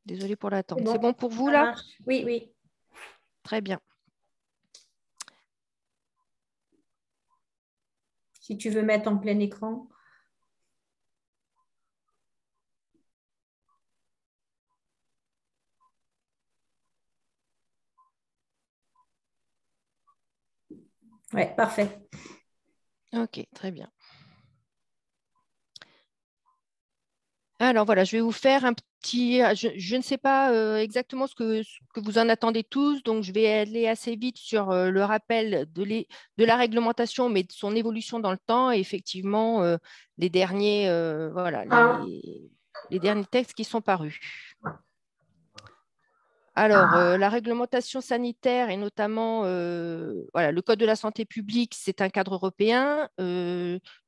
Désolée pour l'attente. Bon, c'est bon pour vous ça là? marche. Oui, oui. Très bien. Si tu veux mettre en plein écran. Oui, parfait. Ok, très bien. Alors voilà, je vais vous faire un petit. Je ne sais pas exactement ce que vous en attendez tous, donc je vais aller assez vite sur le rappel de la réglementation, mais de son évolution dans le temps et effectivement les derniers, voilà, les derniers textes qui sont parus. Alors, la réglementation sanitaire et notamment voilà, le Code de la santé publique, c'est un cadre européen.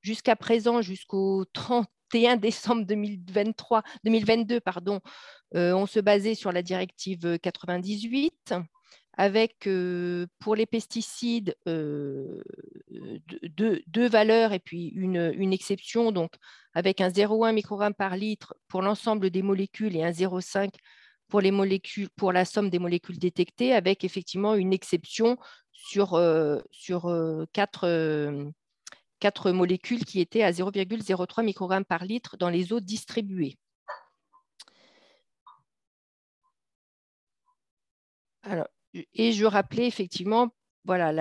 Jusqu'à présent, jusqu'au 31 décembre 2022, pardon, on se basait sur la directive 98 avec pour les pesticides deux valeurs et puis une exception, donc avec un 0,1 microgramme par litre pour l'ensemble des molécules et un 0,5 pour les molécules, pour la somme des molécules détectées, avec effectivement une exception sur quatre molécules qui étaient à 0,03 microgrammes par litre dans les eaux distribuées. Alors, et je rappelais effectivement voilà,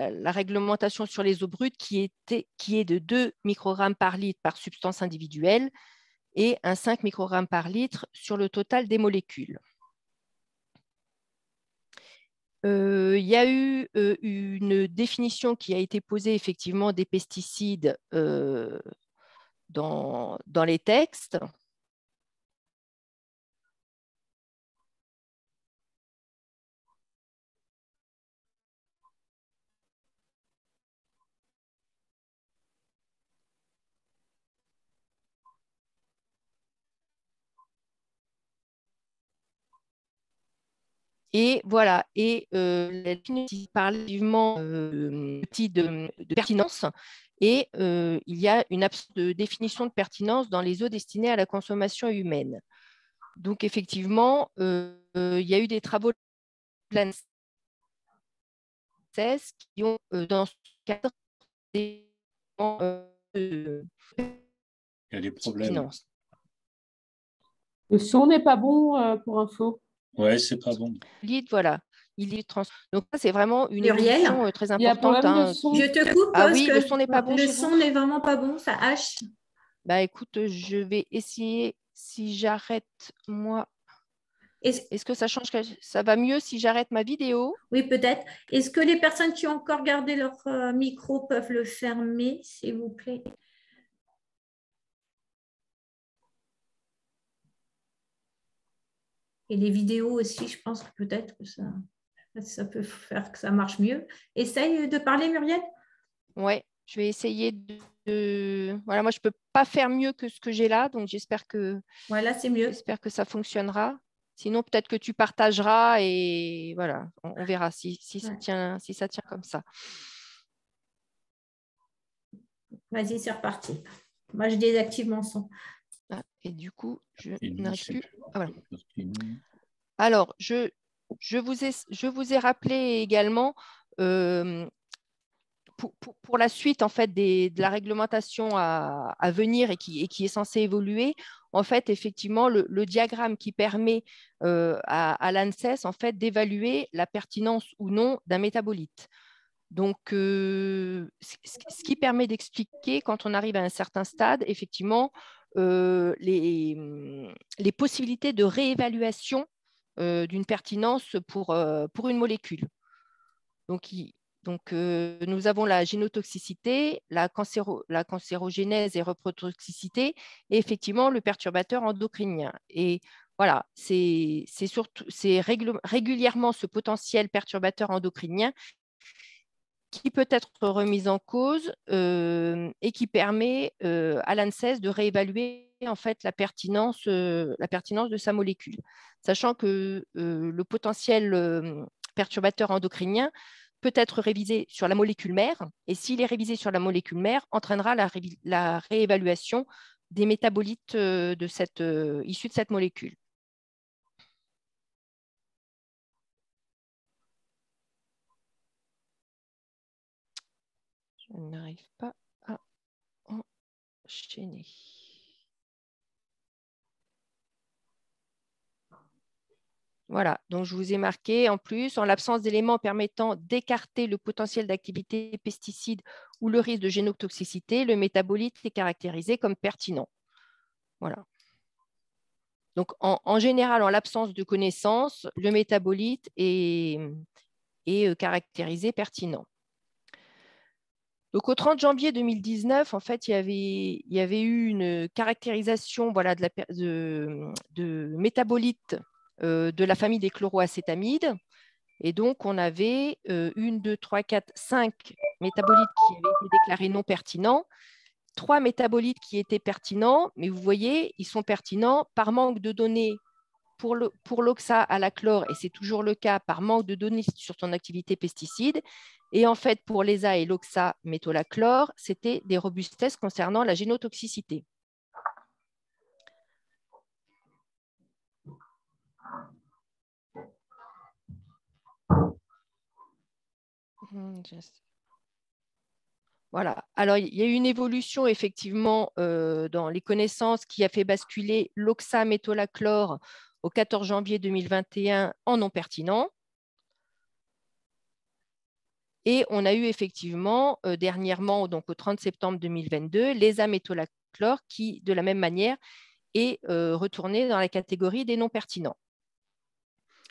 la réglementation sur les eaux brutes qui est de 2 microgrammes par litre par substance individuelle et un 5 microgrammes par litre sur le total des molécules. Il y a eu une définition qui a été posée effectivement des pesticides dans les textes. Et voilà, et la définition parle vivement de pertinence, et il y a une absence de définition de pertinence dans les eaux destinées à la consommation humaine. Donc effectivement, il y a eu des travaux de l'ANSES qui ont, dans ce cadre, des Il y a des problèmes. Le son n'est pas bon pour info. Ouais, c'est pas bon. Voilà. Donc ça, c'est vraiment une Muriel, évolution très il y a importante. problème de son. Je te coupe Ah parce oui, que le son n'est pas bon le chez son vous? n'est vraiment pas bon, ça hache. Bah écoute, je vais essayer si j'arrête moi. Est-ce que ça change? Ça va mieux si j'arrête ma vidéo? Oui, peut-être. Est-ce que les personnes qui ont encore gardé leur micro peuvent le fermer, s'il vous plaît? Et les vidéos aussi, je pense que peut-être que ça peut faire que ça marche mieux. Essaye de parler, Muriel. Ouais, je vais essayer Voilà, moi, je ne peux pas faire mieux que ce que j'ai là, donc j'espère que c'est mieux. J'espère que ça fonctionnera. Sinon, peut-être que tu partageras et voilà, on verra si ça tient comme ça. Vas-y, c'est reparti. Moi, je désactive mon son. Ah, et du coup, je n'arrive plus. Ah, voilà. Alors, je vous ai rappelé également pour la suite en fait de la réglementation à venir et qui est censée évoluer. En fait, effectivement, le diagramme qui permet à l'ANSES en fait d'évaluer la pertinence ou non d'un métabolite. Donc, ce qui permet d'expliquer quand on arrive à un certain stade, effectivement, les possibilités de réévaluation d'une pertinence pour une molécule. Donc, nous avons la génotoxicité, la cancérogénèse et reprotoxicité, et effectivement le perturbateur endocrinien. Et voilà, c'est régulièrement ce potentiel perturbateur endocrinien qui peut être remis en cause et qui permet à l'ANSES de réévaluer en fait la pertinence de sa molécule, sachant que le potentiel perturbateur endocrinien peut être révisé sur la molécule mère, et s'il est révisé sur la molécule mère, entraînera la réévaluation des métabolites issus de cette molécule. Je n'arrive pas à enchaîner. Voilà, donc je vous ai marqué en plus, en l'absence d'éléments permettant d'écarter le potentiel d'activité pesticide ou le risque de génotoxicité, le métabolite est caractérisé comme pertinent. Voilà. Donc en général, en l'absence de connaissances, le métabolite est caractérisé pertinent. Donc, au 30 janvier 2019, en fait, il y avait eu une caractérisation voilà, de métabolites de la famille des chloroacétamides. Et donc, on avait 1, 2, 3, 4, 5 métabolites qui avaient été déclarés non pertinents, 3 métabolites qui étaient pertinents, mais vous voyez, ils sont pertinents par manque de données pour l'oxa à la chlore, et c'est toujours le cas par manque de données sur son activité pesticide. Et en fait, pour l'ESA et l'oxamétolachlore, c'était des robustesses concernant la génotoxicité. Voilà. Alors, il y a eu une évolution effectivement dans les connaissances qui a fait basculer l'oxamétolachlore au 14 janvier 2021 en non pertinent. Et on a eu effectivement dernièrement, donc au 30 septembre 2022, l'ESA-métolachlore qui, de la même manière, est retourné dans la catégorie des non pertinents.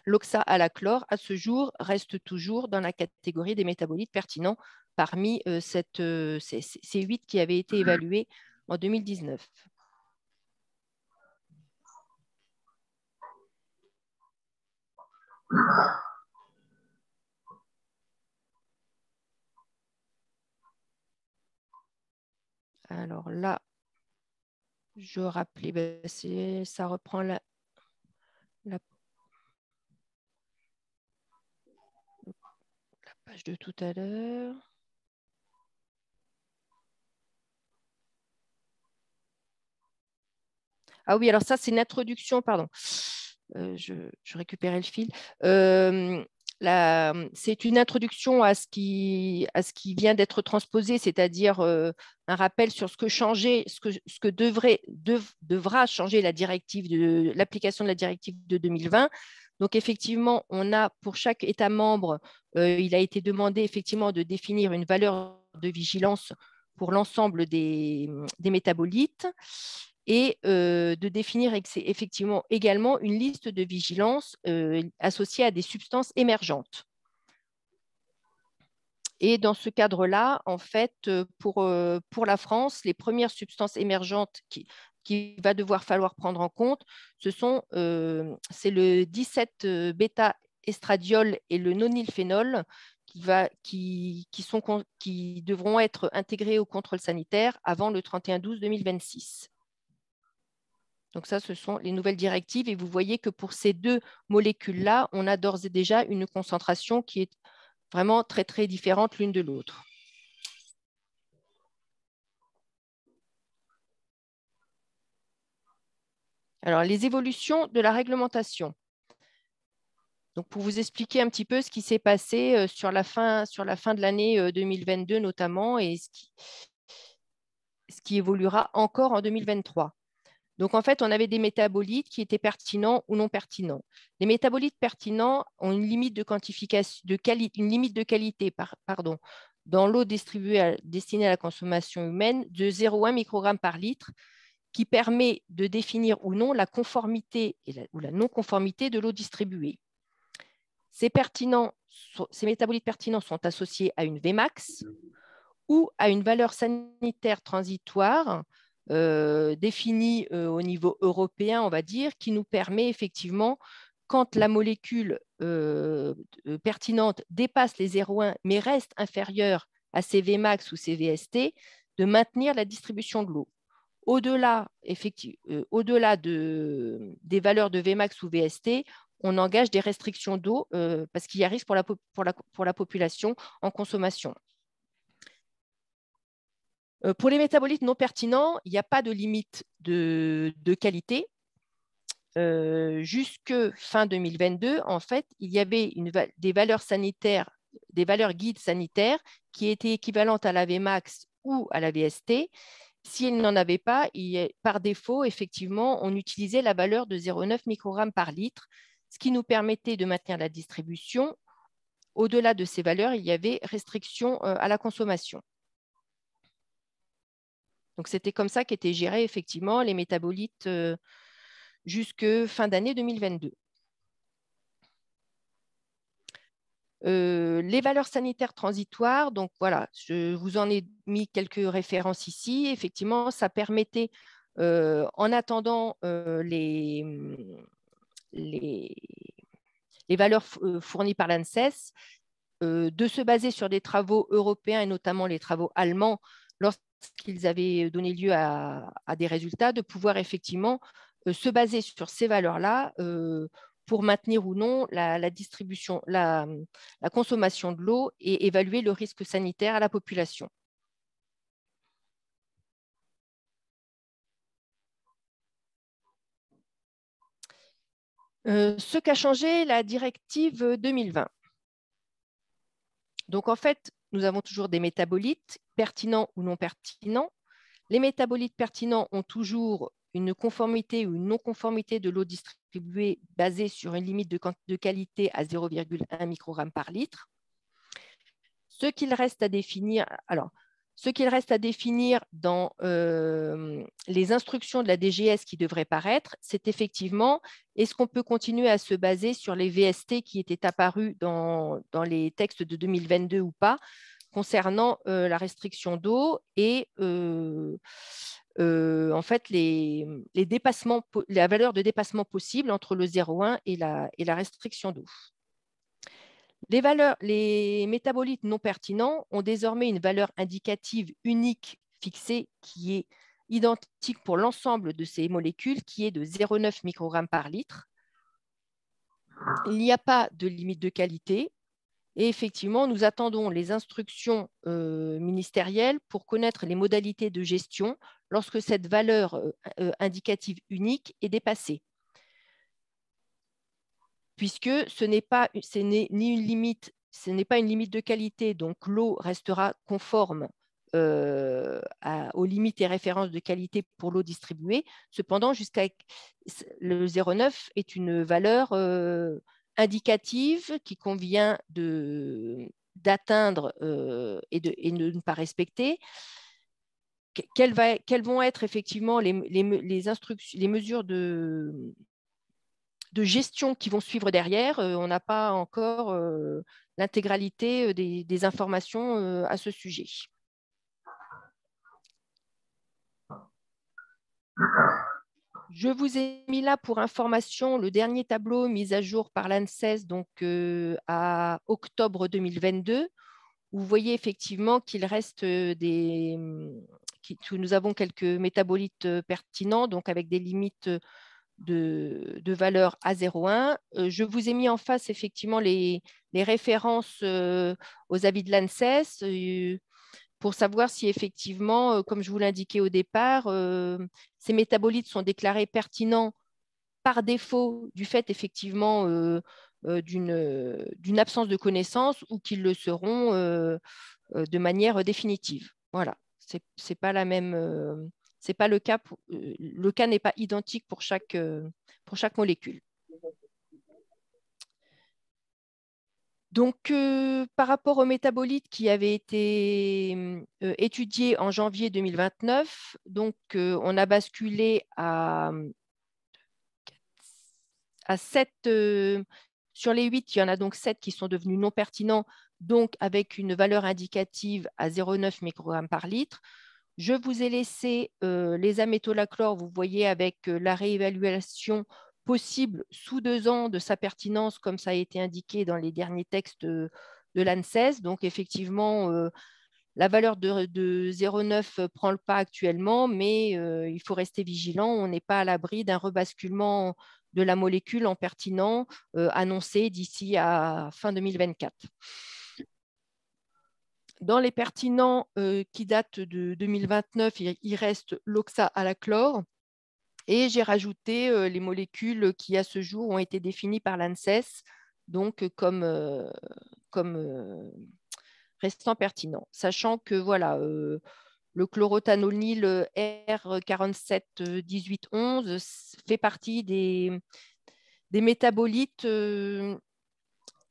L'oxa à la chlore, à ce jour, reste toujours dans la catégorie des métabolites pertinents parmi ces 8 qui avaient été évalués en 2019. Alors là, je rappelais, ça reprend la page de tout à l'heure. Ah oui, alors ça, c'est une introduction, pardon. Je récupérais le fil. C'est une introduction à ce qui vient d'être transposé, c'est-à-dire un rappel sur ce que devra changer l'application de la directive de 2020. Donc, effectivement, on a pour chaque État membre, il a été demandé effectivement de définir une valeur de vigilance pour l'ensemble des métabolites et de définir effectivement également une liste de vigilance associée à des substances émergentes. Et dans ce cadre-là, en fait, pour la France, les premières substances émergentes qu'il va devoir falloir prendre en compte, c'est le 17-bêta-estradiol et le nonylphénol qui devront être intégrés au contrôle sanitaire avant le 31/12/2026. Donc ça, ce sont les nouvelles directives. Et vous voyez que pour ces 2 molécules-là, on a d'ores et déjà une concentration qui est vraiment très, très différente l'une de l'autre. Alors, les évolutions de la réglementation. Donc, pour vous expliquer un petit peu ce qui s'est passé sur la fin de l'année 2022 notamment et ce qui évoluera encore en 2023. Donc, en fait, on avait des métabolites qui étaient pertinents ou non pertinents. Les métabolites pertinents ont une limite de qualité dans l'eau destinée à la consommation humaine de 0,1 microgramme par litre, qui permet de définir ou non la conformité ou la non-conformité de l'eau distribuée. Ces métabolites pertinents sont associés à une Vmax ou à une valeur sanitaire transitoire définie au niveau européen, on va dire, qui nous permet effectivement, quand la molécule pertinente dépasse les 0,1 mais reste inférieure à ces Vmax ou ces VST, de maintenir la distribution de l'eau. Au-delà des valeurs de Vmax ou VST, on engage des restrictions d'eau parce qu'il y a risque pour la population en consommation. Pour les métabolites non pertinents, il n'y a pas de limite de qualité. Jusque fin 2022, en fait, il y avait des valeurs sanitaires, des valeurs guides sanitaires qui était équivalente à la Vmax ou à la VST. S'il n'en avait pas, par défaut, effectivement, on utilisait la valeur de 0,9 microgrammes par litre, ce qui nous permettait de maintenir la distribution. Au-delà de ces valeurs, il y avait restriction à la consommation. Donc, c'était comme ça qu'étaient gérés effectivement les métabolites jusque fin d'année 2022. Les valeurs sanitaires transitoires, donc voilà, je vous en ai mis quelques références ici. Effectivement, ça permettait, en attendant les valeurs fournies par l'ANSES, de se baser sur des travaux européens et notamment les travaux allemands lorsqu'ils avaient donné lieu à des résultats, de pouvoir effectivement se baser sur ces valeurs-là pour maintenir ou non la distribution, la consommation de l'eau et évaluer le risque sanitaire à la population. Ce qu'a changé la directive 2020. Donc, en fait, nous avons toujours des métabolites pertinents ou non pertinents. Les métabolites pertinents ont toujours une conformité ou une non-conformité de l'eau distribuée basée sur une limite de qualité à 0,1 microgramme par litre. Ce qu'il reste à définir, dans les instructions de la DGS qui devraient paraître, c'est effectivement, est-ce qu'on peut continuer à se baser sur les VST qui étaient apparus dans les textes de 2022 ou pas, concernant la restriction d'eau et en fait la valeur de dépassement possible entre le 0,1 et la restriction d'eau. Les métabolites non pertinents ont désormais une valeur indicative unique fixée qui est identique pour l'ensemble de ces molécules, qui est de 0,9 microgrammes par litre. Il n'y a pas de limite de qualité. Et effectivement, nous attendons les instructions ministérielles pour connaître les modalités de gestion lorsque cette valeur indicative unique est dépassée. Puisque ce n'est pas une limite de qualité, donc l'eau restera conforme aux limites et références de qualité pour l'eau distribuée. Cependant, le 0,9 est une valeur indicative qui convient d'atteindre et de ne pas respecter. Quelles vont être effectivement les mesures de gestion qui vont suivre derrière? On n'a pas encore l'intégralité des informations à ce sujet. Je vous ai mis là pour information le dernier tableau mis à jour par l'ANSES donc à octobre 2022. Vous voyez effectivement qu'il reste nous avons quelques métabolites pertinents, donc avec des limites de valeur à 0,1. Je vous ai mis en face effectivement les références aux avis de l'ANSES pour savoir si effectivement, comme je vous l'indiquais au départ, ces métabolites sont déclarés pertinents par défaut du fait effectivement d'une absence de connaissance ou qu'ils le seront de manière définitive. Voilà, c'est pas la même. C'est pas le cas. Le cas n'est pas identique pour chaque molécule. Donc, par rapport aux métabolites qui avaient été étudiés en janvier 2029, donc, on a basculé à 7. Sur les 8, il y en a donc 7 qui sont devenus non pertinents, donc avec une valeur indicative à 0,9 microgrammes par litre. Je vous ai laissé les amétolachlore, vous voyez, avec la réévaluation possible sous 2 ans de sa pertinence, comme ça a été indiqué dans les derniers textes de l'ANSES. Donc, effectivement, la valeur de 0,9 prend le pas actuellement, mais il faut rester vigilant. On n'est pas à l'abri d'un rebasculement de la molécule en pertinent annoncé d'ici à fin 2024. Dans les pertinents qui datent de 2029, il reste l'oxalachlore. Et j'ai rajouté les molécules qui, à ce jour, ont été définies par l'ANSES, donc comme restant pertinents. Sachant que voilà, le chlorothalonil R471811 fait partie des métabolites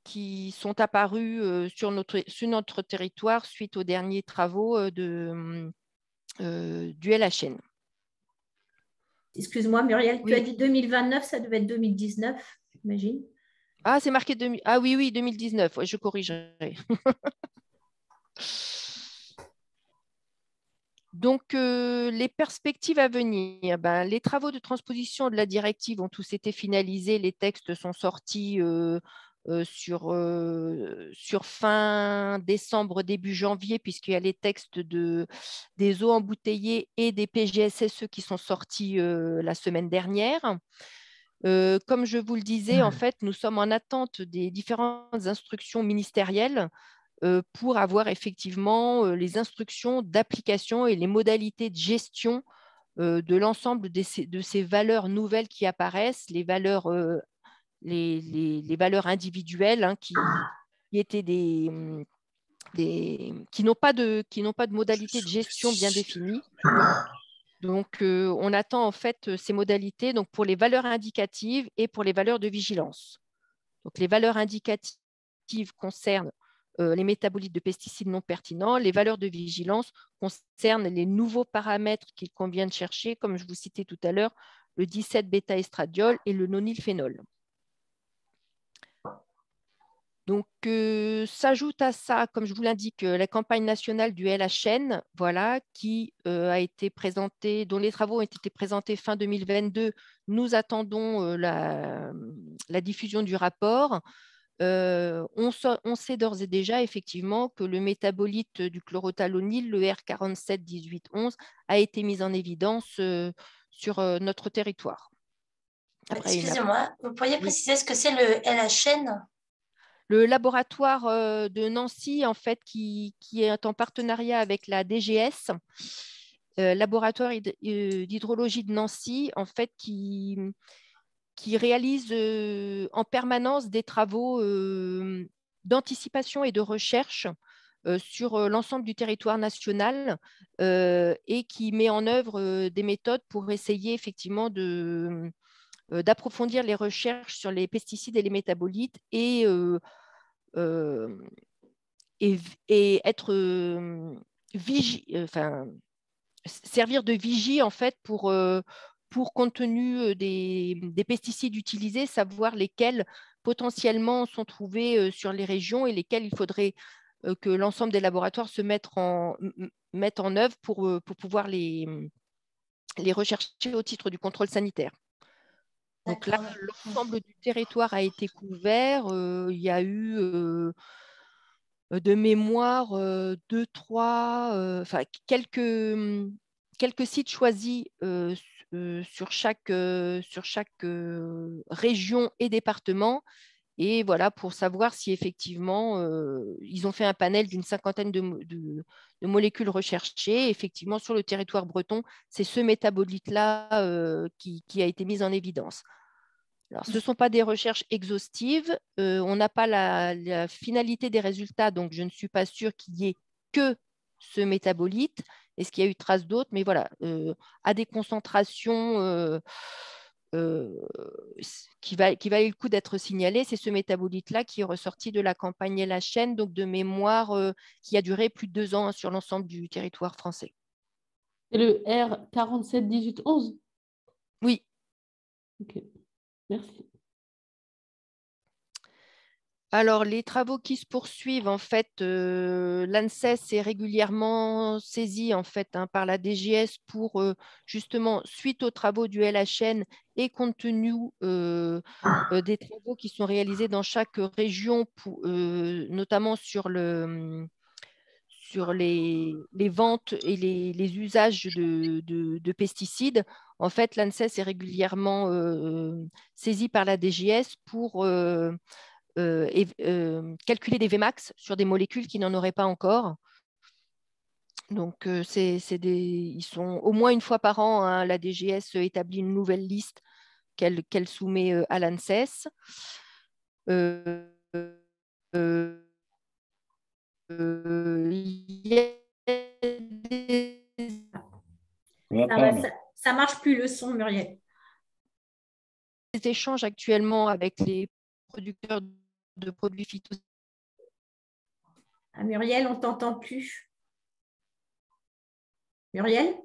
qui sont apparus sur notre territoire suite aux derniers travaux du LHN. Excuse-moi, Muriel, Oui. tu as dit 2029, ça devait être 2019, j'imagine. Ah, c'est marqué 2000. Ah oui, 2019. Ouais, je corrigerai. Donc, les perspectives à venir, les travaux de transposition de la directive ont tous été finalisés. Les textes sont sortis sur fin décembre, début janvier, puisqu'il y a les textes des eaux embouteillées et des PGSSE qui sont sortis la semaine dernière. Comme je vous le disais, en fait, nous sommes en attente des différentes instructions ministérielles pour avoir effectivement les instructions d'application et les modalités de gestion de l'ensemble de ces valeurs nouvelles qui apparaissent, les valeurs individuelles hein, qui étaient qui n'ont pas de modalité de gestion bien définie. Donc, on attend en fait ces modalités donc, pour les valeurs indicatives et pour les valeurs de vigilance. Donc, les valeurs indicatives concernent les métabolites de pesticides non pertinents. Les valeurs de vigilance concernent les nouveaux paramètres qu'il convient de chercher, comme je vous citais tout à l'heure, le 17-bêta-estradiol et le nonylphénol. Donc, s'ajoute à ça, comme je vous l'indique, la campagne nationale du LHN, voilà, qui a été présentée, dont les travaux ont été présentés fin 2022. Nous attendons la diffusion du rapport. On sait d'ores et déjà effectivement que le métabolite du chlorothalonil, le R471811, a été mis en évidence sur notre territoire. Excusez-moi, vous pourriez préciser ce que c'est le LHN ? Le laboratoire de Nancy, en fait, qui est en partenariat avec la DGS, laboratoire d'hydrologie de Nancy, en fait, qui réalise en permanence des travaux d'anticipation et de recherche sur l'ensemble du territoire national et qui met en œuvre des méthodes pour essayer effectivement d'approfondir les recherches sur les pesticides et les métabolites et être servir de vigie en fait pour compte tenu des pesticides utilisés, savoir lesquels potentiellement sont trouvés sur les régions et lesquels il faudrait que l'ensemble des laboratoires se mettent en œuvre pour pouvoir les rechercher au titre du contrôle sanitaire. Donc là, l'ensemble du territoire a été couvert. Il y a eu de mémoire quelques sites choisis sur chaque région et département. Et voilà, pour savoir si effectivement, ils ont fait un panel d'une cinquantaine de molécules recherchées. Effectivement, sur le territoire breton, c'est ce métabolite-là qui a été mis en évidence. Alors, ce ne sont pas des recherches exhaustives. On n'a pas la finalité des résultats, donc je ne suis pas sûre qu'il y ait que ce métabolite. Est-ce qu'il y a eu trace d'autres? Mais voilà, à des concentrations qui valait le coup d'être signalées, c'est ce métabolite-là qui est ressorti de la campagne LHN, donc de mémoire qui a duré plus de 2 ans sur l'ensemble du territoire français. C'est le R471811? Oui. Ok. Merci. Alors, les travaux qui se poursuivent, en fait, l'ANSES est régulièrement saisi en fait, par la DGS pour justement, suite aux travaux du LHN et compte tenu des travaux qui sont réalisés dans chaque région, notamment sur les ventes et les usages de pesticides. En fait, l'ANSES est régulièrement saisi par la DGS pour calculer des Vmax sur des molécules qui n'en auraient pas encore. Donc, ils sont au moins une fois par an, hein, la DGS établit une nouvelle liste qu'elle soumet à l'ANSES. il y a Ça marche plus le son, Muriel. des échanges actuellement avec les producteurs de produits phytosanitaires. Ah, Muriel, on ne t'entend plus. Muriel?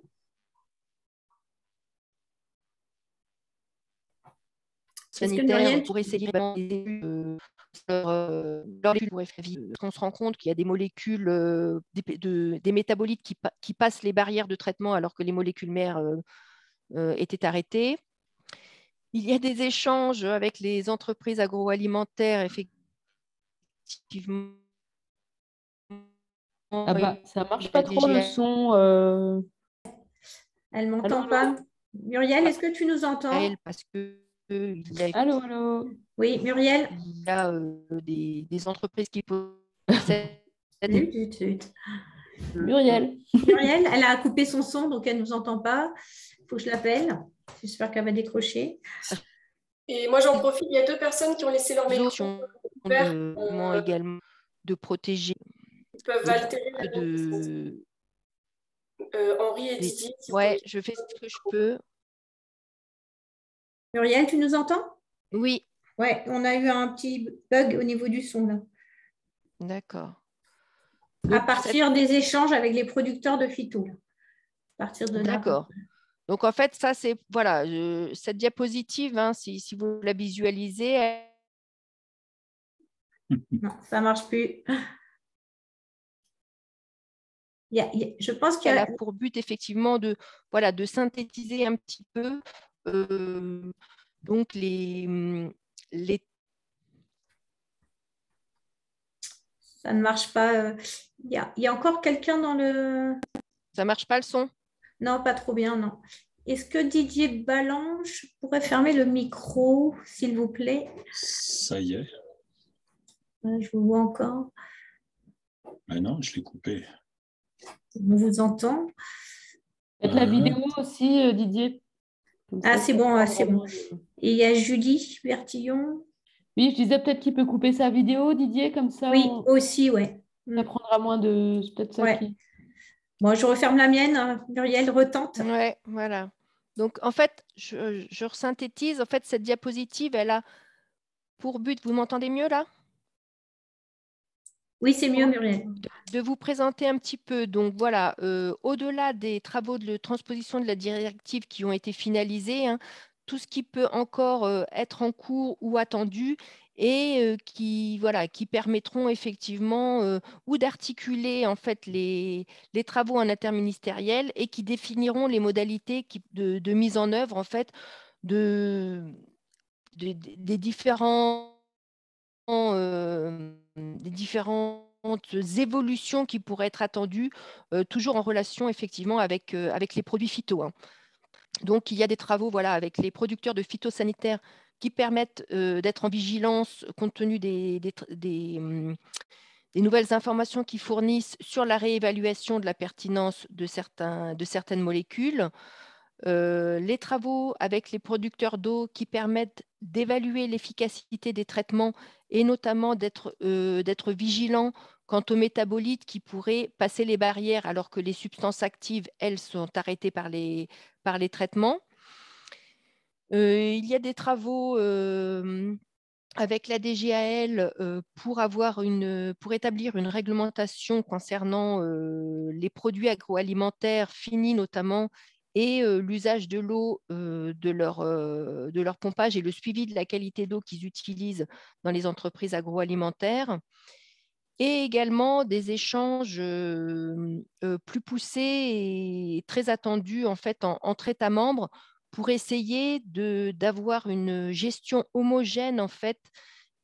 Sanitaires pour essayer on se rend compte qu'il y a des molécules, des métabolites qui passent les barrières de traitement alors que les molécules mères étaient arrêtées. Il y a des échanges avec les entreprises agroalimentaires, effectivement. Ah bah, ça marche pas trop le son. Elle ne m'entend pas. Muriel, est-ce que tu nous entends? Parce que allô, allô. Oui, Muriel. Il y a des entreprises qui possèdent. Muriel. Muriel, elle a coupé son son, donc elle ne nous entend pas. Il faut que je l'appelle. J'espère qu'elle va décrocher. Et moi, j'en profite. Il y a 2 personnes qui ont laissé leur micro ouvert. Également de protéger. Ils peuvent altérer la Henri et Didier. Ouais, je fais ce que je peux. Muriel, tu nous entends? Oui. Ouais, on a eu un petit bug au niveau du son là. D'accord. À partir des échanges avec les producteurs de phyto. À partir de là. D'accord. Donc en fait, ça c'est voilà cette diapositive, hein, si vous la visualisez. Non, ça ne marche plus. Je pense qu'elle a pour but effectivement de synthétiser un petit peu donc les. Ça ne marche pas. Il y a encore quelqu'un dans le. Ça ne marche pas le son? Non, pas trop bien, non. Est-ce que Didier Ballanche pourrait fermer le micro, s'il vous plaît? Ça y est. Je vous vois encore. Ah non, je l'ai coupé. On vous entend. Faites la vidéo aussi, Didier. Ah, c'est bon, c'est bon. Et il y a Julie Bertillon. Oui, je disais peut-être qu'il peut couper sa vidéo, Didier, comme ça. Oui, aussi, ouais. Ça prendra moins de. C'est peut-être ça qui. Bon, je referme la mienne. Muriel, retente. Ouais, voilà. Donc, en fait, je resynthétise. En fait, cette diapositive, elle a pour but, vous m'entendez mieux là? Oui, c'est mieux, Muriel. De vous présenter un petit peu. Donc, voilà, au-delà des travaux de transposition de la directive qui ont été finalisés, hein, tout ce qui peut encore être en cours ou attendu et qui permettront effectivement ou d'articuler en fait les travaux en interministériel et qui définiront les modalités de mise en œuvre en fait des différentes évolutions qui pourraient être attendues, toujours en relation effectivement avec les produits phyto, hein. Donc, il y a des travaux avec les producteurs de phytosanitaires qui permettent d'être en vigilance compte tenu des nouvelles informations qu'ils fournissent sur la réévaluation de la pertinence de certaines molécules. Les travaux avec les producteurs d'eau qui permettent d'évaluer l'efficacité des traitements et notamment d'être vigilants quant aux métabolites qui pourraient passer les barrières alors que les substances actives, elles, sont arrêtées par les traitements. Il y a des travaux avec la DGAL pour établir une réglementation concernant les produits agroalimentaires finis notamment et l'usage de l'eau de leur pompage et le suivi de la qualité d'eau qu'ils utilisent dans les entreprises agroalimentaires. Et également des échanges plus poussés et très attendus en fait entre États membres pour essayer d'avoir une gestion homogène en fait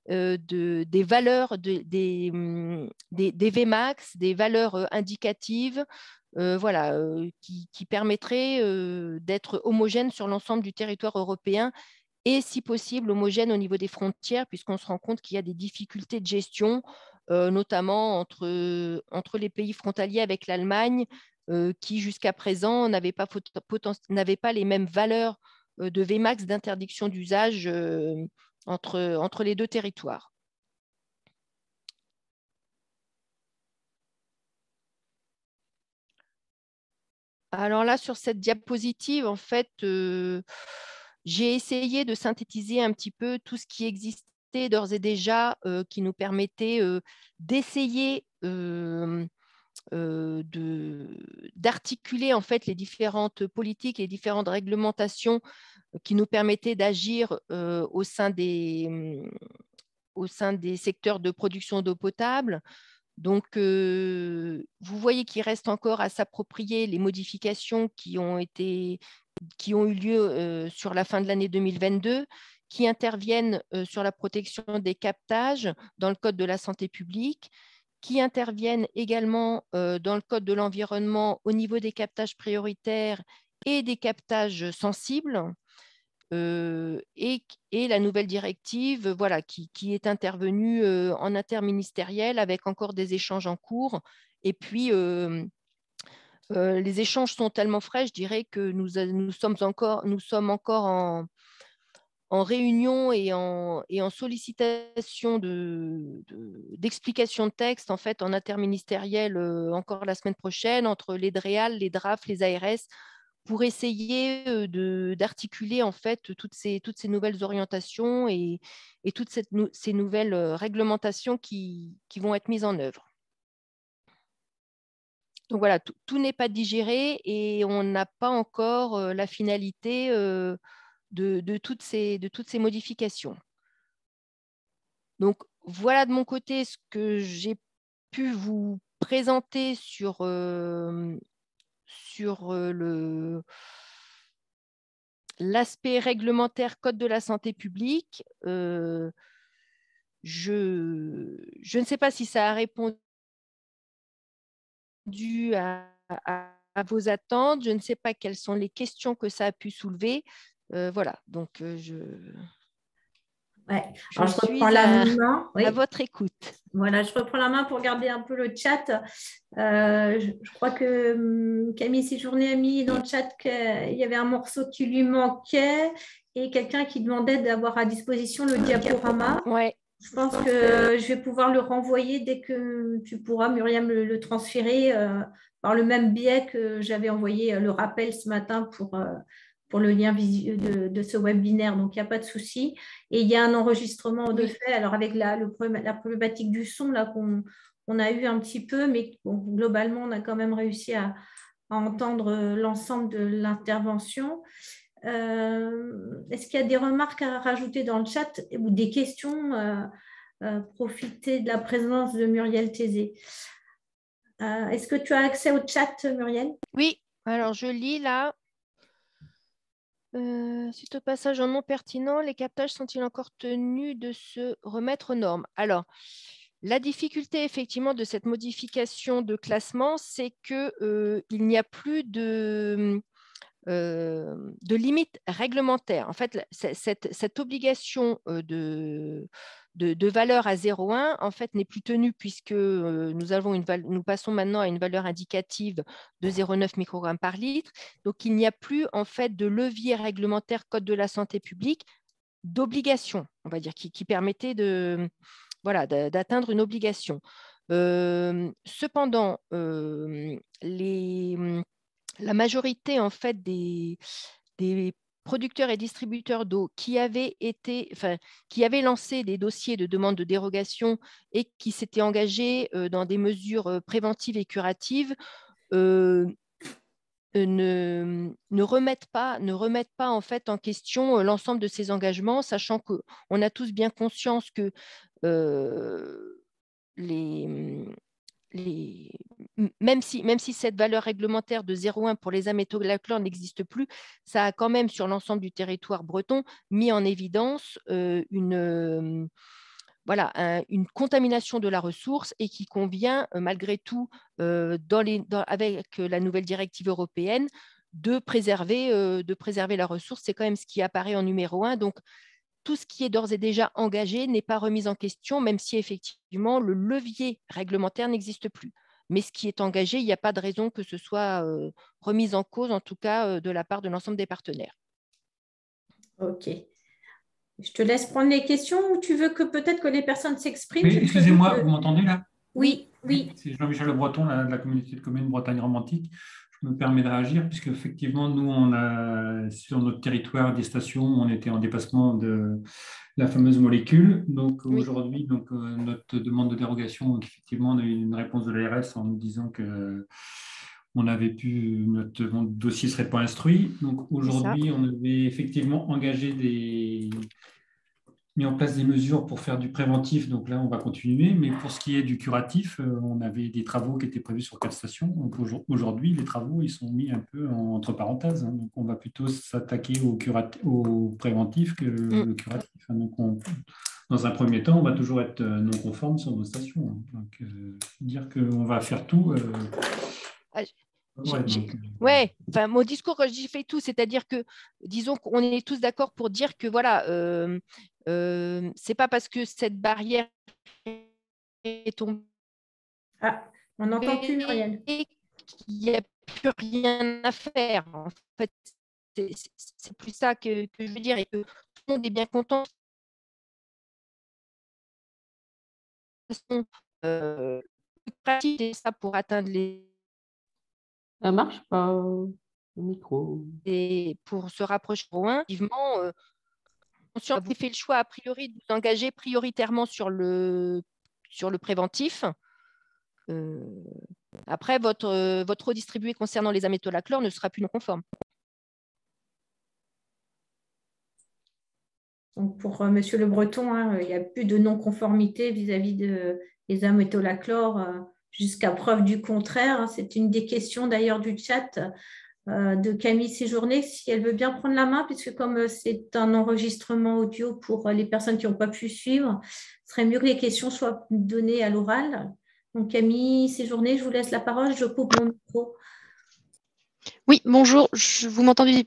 des valeurs des Vmax, des valeurs indicatives, qui permettraient d'être homogènes sur l'ensemble du territoire européen et, si possible, homogène au niveau des frontières, puisqu'on se rend compte qu'il y a des difficultés de gestion, notamment entre les pays frontaliers avec l'Allemagne, qui jusqu'à présent n'avaient pas les mêmes valeurs de Vmax d'interdiction d'usage entre les deux territoires. Alors là, sur cette diapositive, en fait, j'ai essayé de synthétiser un petit peu tout ce qui existait d'ores et déjà, qui nous permettait d'essayer d'articuler en fait les différentes politiques, les différentes réglementations qui nous permettaient d'agir au sein des secteurs de production d'eau potable. Donc, vous voyez qu'il reste encore à s'approprier les modifications qui ont eu lieu sur la fin de l'année 2022, qui interviennent sur la protection des captages dans le Code de la santé publique, qui interviennent également dans le Code de l'environnement au niveau des captages prioritaires et des captages sensibles. Et la nouvelle directive voilà, qui est intervenue en interministériel avec encore des échanges en cours. Et puis, les échanges sont tellement frais, je dirais que nous sommes encore en réunion et en sollicitation d'explications de texte en fait, en interministériel encore la semaine prochaine entre les DREAL, les DRAF, les ARS, pour essayer d'articuler en fait toutes ces nouvelles orientations et toutes ces nouvelles réglementations qui vont être mises en œuvre. Donc voilà, tout n'est pas digéré et on n'a pas encore la finalité de toutes ces modifications. Donc voilà de mon côté ce que j'ai pu vous présenter sur l'aspect réglementaire Code de la santé publique. Je ne sais pas si ça a répondu à vos attentes. Je ne sais pas quelles sont les questions que ça a pu soulever. Voilà, donc Ouais. Alors, je reprends la main. Oui. À votre écoute. Voilà, je reprends la main pour regarder un peu le chat. Je crois que Camille Séjourné a mis dans le chat qu'il y avait un morceau qui lui manquait et quelqu'un qui demandait d'avoir à disposition le diaporama. Ouais. Je pense que je vais pouvoir le renvoyer dès que tu pourras, Myriam, le transférer par le même biais que j'avais envoyé le rappel ce matin pour le lien de ce webinaire, donc il n'y a pas de souci. Et il y a un enregistrement de fait, alors avec la problématique du son là qu'on a eu un petit peu, mais bon, globalement, on a quand même réussi à entendre l'ensemble de l'intervention. Est-ce qu'il y a des remarques à rajouter dans le chat ou des questions? Profiter de la présence de Muriel Thésée. Est-ce que tu as accès au chat, Muriel? Oui, alors je lis là. Suite au passage en non pertinent, les captages sont-ils encore tenus de se remettre aux normes? Alors, la difficulté effectivement de cette modification de classement, c'est qu'il n'y a plus de limite réglementaire. En fait, cette obligation de valeur à 0,1 en fait n'est plus tenue puisque nous passons maintenant à une valeur indicative de 0,9 microgrammes par litre. Donc, il n'y a plus en fait de levier réglementaire Code de la santé publique d'obligation, on va dire, qui permettait d'atteindre une obligation. Cependant, la majorité en fait des producteurs et distributeurs d'eau qui avaient lancé des dossiers de demande de dérogation et qui s'étaient engagés dans des mesures préventives et curatives ne remettent pas en fait en question l'ensemble de ces engagements, sachant qu'on a tous bien conscience que même si cette valeur réglementaire de 0,1 pour les amétolachlore n'existe plus, ça a quand même sur l'ensemble du territoire breton mis en évidence une contamination de la ressource et qui convient malgré tout, avec la nouvelle directive européenne, de préserver la ressource. C'est quand même ce qui apparaît en numéro 1. Donc, tout ce qui est d'ores et déjà engagé n'est pas remis en question, même si effectivement le levier réglementaire n'existe plus. Mais ce qui est engagé, il n'y a pas de raison que ce soit remis en cause, en tout cas de la part de l'ensemble des partenaires. Ok. Je te laisse prendre les questions ou tu veux que peut-être que les personnes s'expriment? Oui, excusez-moi, vous m'entendez là? Oui. C'est Jean-Michel Le Breton, de la communauté de communes Bretagne Romantique. Je me permet de réagir, puisque effectivement, nous, on a sur notre territoire des stations où on était en dépassement de la fameuse molécule. Donc Oui. aujourd'hui, notre demande de dérogation, donc, effectivement, on a eu une réponse de l'ARS en nous disant que notre dossier ne serait pas instruit. Donc aujourd'hui, on avait effectivement mis en place des mesures pour faire du préventif. Donc là, on va continuer. Mais pour ce qui est du curatif, on avait des travaux qui étaient prévus sur 4 stations. Donc aujourd'hui, les travaux, ils sont mis un peu entre parenthèses. Hein. Donc on va plutôt s'attaquer au préventif que le curatif. Hein. Donc dans un premier temps, on va toujours être non conforme sur nos stations. Hein. Donc dire qu'on va faire tout. Ouais, enfin, mon discours, quand j'ai fait tout, c'est-à-dire que, disons qu'on est tous d'accord pour dire que, voilà, c'est pas parce que cette barrière est tombée. Ah, on n'entend plus, Muriel. Il n'y a plus rien à faire. En fait, c'est plus ça que je veux dire, et que tout le monde est bien content. C'est ça pour atteindre les. Ça marche pas, le micro. Et pour se rapprocher loin, effectivement, vous avez fait le choix a priori de vous engager prioritairement sur le préventif. Après, votre redistribué concernant les amétolachlore ne sera plus non conforme. Donc pour Monsieur Le Breton, hein, il n'y a plus de non-conformité vis-à-vis des amétolachlore jusqu'à preuve du contraire. Hein. C'est une des questions d'ailleurs du chat de Camille Séjourné, si elle veut bien prendre la main, puisque comme c'est un enregistrement audio pour les personnes qui n'ont pas pu suivre, ce serait mieux que les questions soient données à l'oral. Donc Camille Séjourné, je vous laisse la parole, je coupe mon micro. Oui, bonjour, vous m'entendez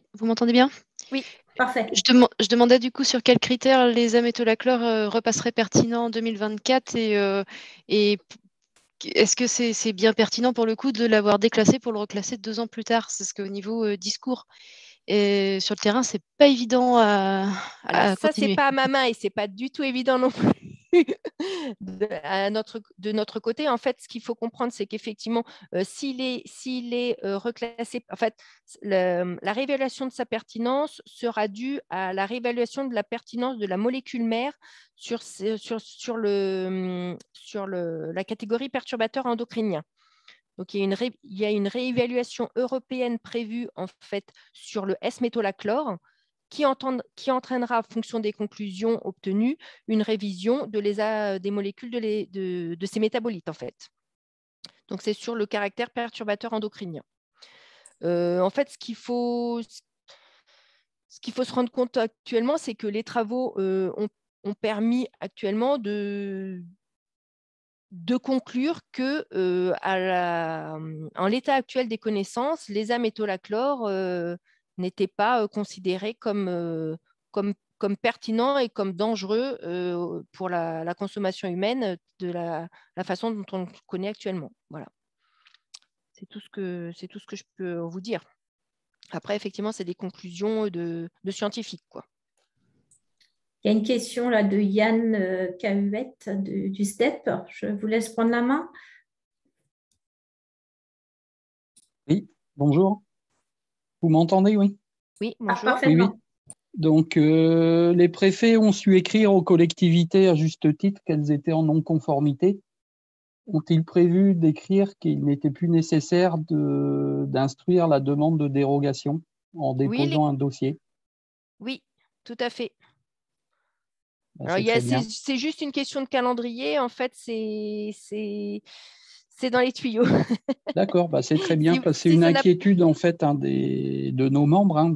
bien? Oui, parfait. Je demandais du coup sur quels critères les amétolachlore repasseraient pertinents en 2024 et est-ce que c'est bien pertinent pour le coup de l'avoir déclassé pour le reclasser 2 ans plus tard? C'est ce qu'au niveau discours et sur le terrain, c'est pas évident à ça, continuer. c'est pas à ma main et c'est pas du tout évident non plus. De notre côté, en fait, ce qu'il faut comprendre, c'est qu'effectivement, s'il est reclassé, en fait, la réévaluation de sa pertinence sera due à la réévaluation de la pertinence de la molécule mère sur la catégorie perturbateur endocrinien. Donc, il y a une réévaluation européenne prévue en fait sur le S-métolachlore qui entraînera, en fonction des conclusions obtenues, une révision des molécules de ces métabolites, en fait. Donc, c'est sur le caractère perturbateur endocrinien. En fait, ce qu'il faut se rendre compte actuellement, c'est que les travaux ont permis actuellement de conclure que, en l'état actuel des connaissances, les amétolachlore n'étaient pas considérés comme pertinents et comme dangereux pour la consommation humaine de la façon dont on le connaît actuellement. Voilà. C'est tout ce que je peux vous dire. Après, effectivement, c'est des conclusions de scientifiques, quoi. Il y a une question là de Yann Cahuette du STEP. Je vous laisse prendre la main. Oui, bonjour. Vous m'entendez, oui? Oui, bonjour. Parfaitement. Oui. Donc, les préfets ont su écrire aux collectivités à juste titre qu'elles étaient en non-conformité. Ont-ils prévu d'écrire qu'il n'était plus nécessaire d'instruire la demande de dérogation en déposant un dossier? Oui, tout à fait. Ben, alors, c'est juste une question de calendrier. En fait, c'est dans les tuyaux. D'accord, bah c'est très bien, parce que c'est une inquiétude en fait de nos membres. Hein,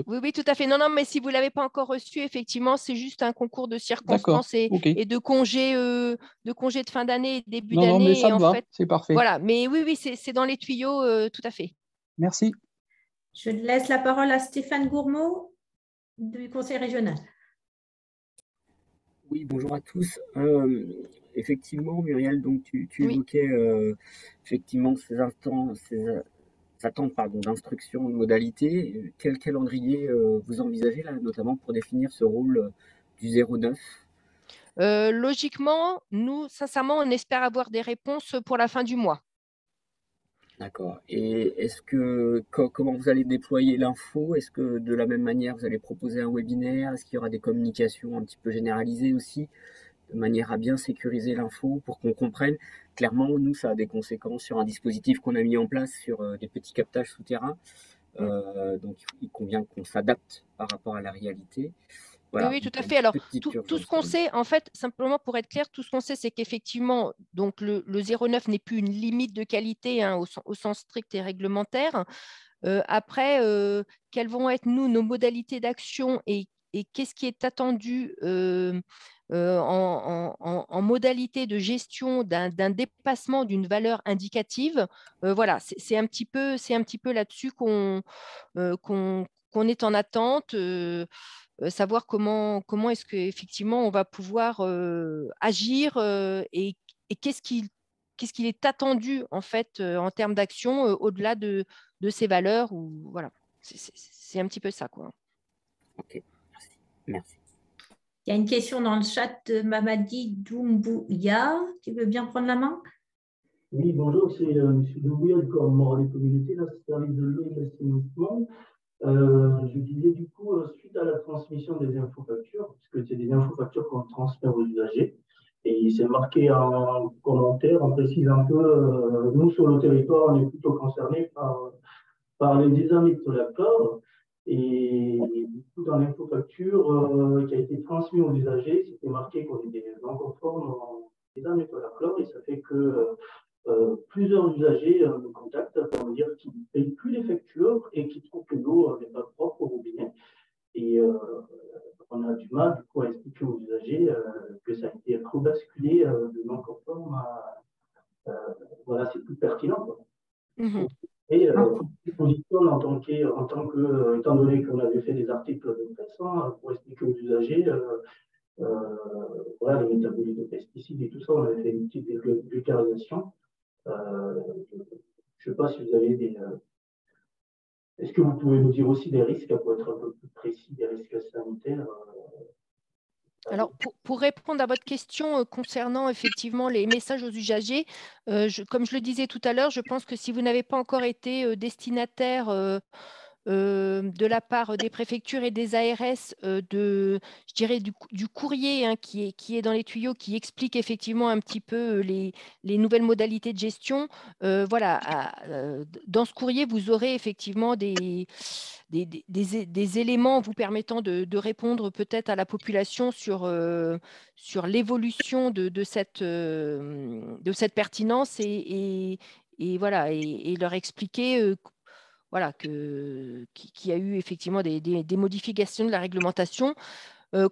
Oui, tout à fait. Non, mais si vous ne l'avez pas encore reçu, effectivement, c'est juste un concours de circonstances et de congés de fin d'année et début d'année. Non, mais ça me va, c'est parfait. Voilà, mais oui, c'est dans les tuyaux, tout à fait. Merci. Je laisse la parole à Stéphane Gourmaud du Conseil régional. Oui, bonjour à tous. Effectivement, Muriel, donc tu évoquais effectivement ces attentes d'instruction, de modalité. Quel calendrier vous envisagez là, notamment pour définir ce rôle du 09? Logiquement, nous, sincèrement, on espère avoir des réponses pour la fin du mois. D'accord. Et comment vous allez déployer l'info? Est-ce que de la même manière, vous allez proposer un webinaire? Est-ce qu'il y aura des communications un petit peu généralisées aussi, de manière à bien sécuriser l'info pour qu'on comprenne? Clairement, nous, ça a des conséquences sur un dispositif qu'on a mis en place sur des petits captages souterrains. Donc, il convient qu'on s'adapte par rapport à la réalité. Voilà, Oui, tout donc il y à a fait. une Alors, petite tout ce urgence qu'on quand même. sait, en fait, simplement pour être clair, tout ce qu'on sait, c'est qu'effectivement, donc le 0,9 n'est plus une limite de qualité hein, au sens strict et réglementaire. Après, quelles vont être, nous, nos modalités d'action et qu'est-ce qui est attendu en modalité de gestion d'un dépassement d'une valeur indicative. Voilà, c'est un petit peu là-dessus qu'on est en attente. Savoir comment est-ce qu'effectivement on va pouvoir agir et qu'est-ce qu'il est attendu en fait en termes d'action au-delà de ces valeurs ou voilà c'est un petit peu ça quoi. Ok, merci. Il y a une question dans le chat de Mamadi Doumbouya. Tu veux bien prendre la main? Oui, bonjour, c'est M. Doumbouya du Corps mort des communautés, là, service de l'eau et de l'assainissement. Je disais du coup, suite à la transmission des infofactures, puisque c'est des infofactures qu'on transfère aux usagers, et c'est marqué en commentaire, en précisant que nous, sur le territoire, on est plutôt concernés par les désamis de l'accord. Et du coup, dans l'infofacture qui a été transmise aux usagers, c'était marqué qu'on était non conforme aux désamis de l'accord, et ça fait que plusieurs usagers me contactent pour me dire qu'ils ne payent plus les factures et qu'ils trouvent que l'eau n'est pas propre au robinet. Et on a du mal du coup à expliquer aux usagers que ça a été rebasculé de non conforme à voilà, c'est plus pertinent. Quoi. Mmh. Et position en tant que, étant donné qu'on avait fait des articles de presse hein, pour expliquer aux usagers voilà, les métabolites de pesticides et tout ça, on avait fait une petite vulgarisation. Je ne sais pas si vous avez des. Est-ce que vous pouvez nous dire aussi des risques pour être un peu plus précis, des risques sanitaires Alors, pour répondre à votre question concernant effectivement les messages aux usagers, comme je le disais tout à l'heure, je pense que si vous n'avez pas encore été destinataire de la part des préfectures et des ARS je dirais du courrier hein, qui est dans les tuyaux, qui explique effectivement un petit peu les nouvelles modalités de gestion. Voilà, dans ce courrier, vous aurez effectivement des éléments vous permettant de répondre peut-être à la population sur l'évolution de cette pertinence et voilà, et leur expliquer voilà, qu'il y a eu effectivement des modifications de la réglementation.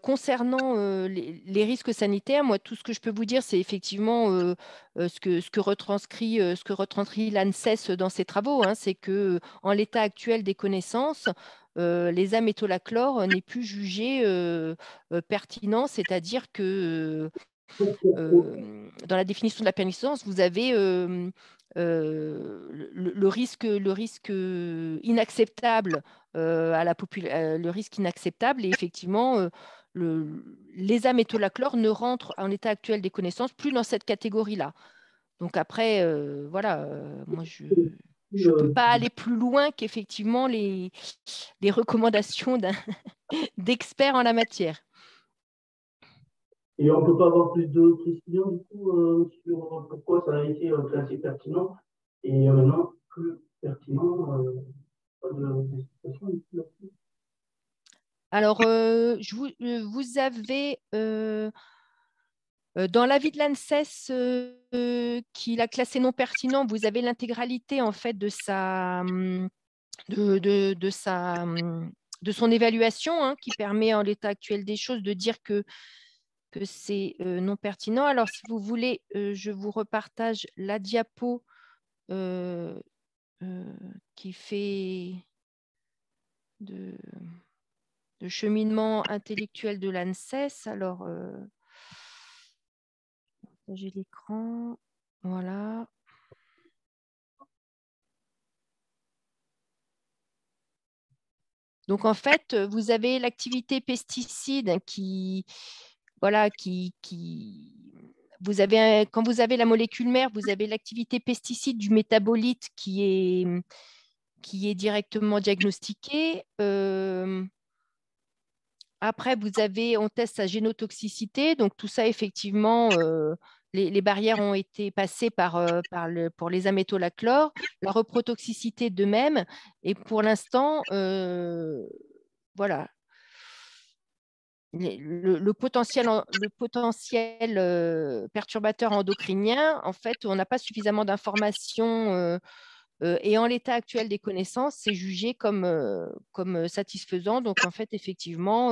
Concernant les risques sanitaires, moi, tout ce que je peux vous dire, c'est effectivement ce que retranscrit l'ANSES dans ses travaux. Hein, c'est qu'en l'état actuel des connaissances, les amétolachlore n'est plus jugé pertinent, c'est-à-dire que dans la définition de la pertinence, vous avez le risque inacceptable le risque inacceptable et effectivement les amétolachlore ne rentrent en l'état actuel des connaissances plus dans cette catégorie-là. Donc après, voilà, moi je ne peux pas aller plus loin qu'effectivement les recommandations d'experts en la matière. Et on ne peut pas avoir plus de précision du coup sur pourquoi ça a été classé pertinent et maintenant plus pertinent. Pas d'explication là-dessus. Alors, vous avez dans l'avis de l'ANSES qui l'a classé non pertinent, vous avez l'intégralité en fait de son évaluation hein, qui permet en l'état actuel des choses de dire que c'est non pertinent. Alors, si vous voulez, je vous repartage la diapo qui fait de cheminement intellectuel de l'ANSES. Alors, j'ai l'écran. Voilà. Donc, en fait, vous avez l'activité pesticide qui quand vous avez la molécule mère, vous avez l'activité pesticide du métabolite qui est directement diagnostiquée. Après, on teste sa génotoxicité. Donc, tout ça, effectivement, les barrières ont été passées pour les amétolachlore, la reprotoxicité de même. Et pour l'instant, voilà. Le potentiel perturbateur endocrinien, en fait, on n'a pas suffisamment d'informations et en l'état actuel des connaissances, c'est jugé comme satisfaisant. Donc, en fait, effectivement,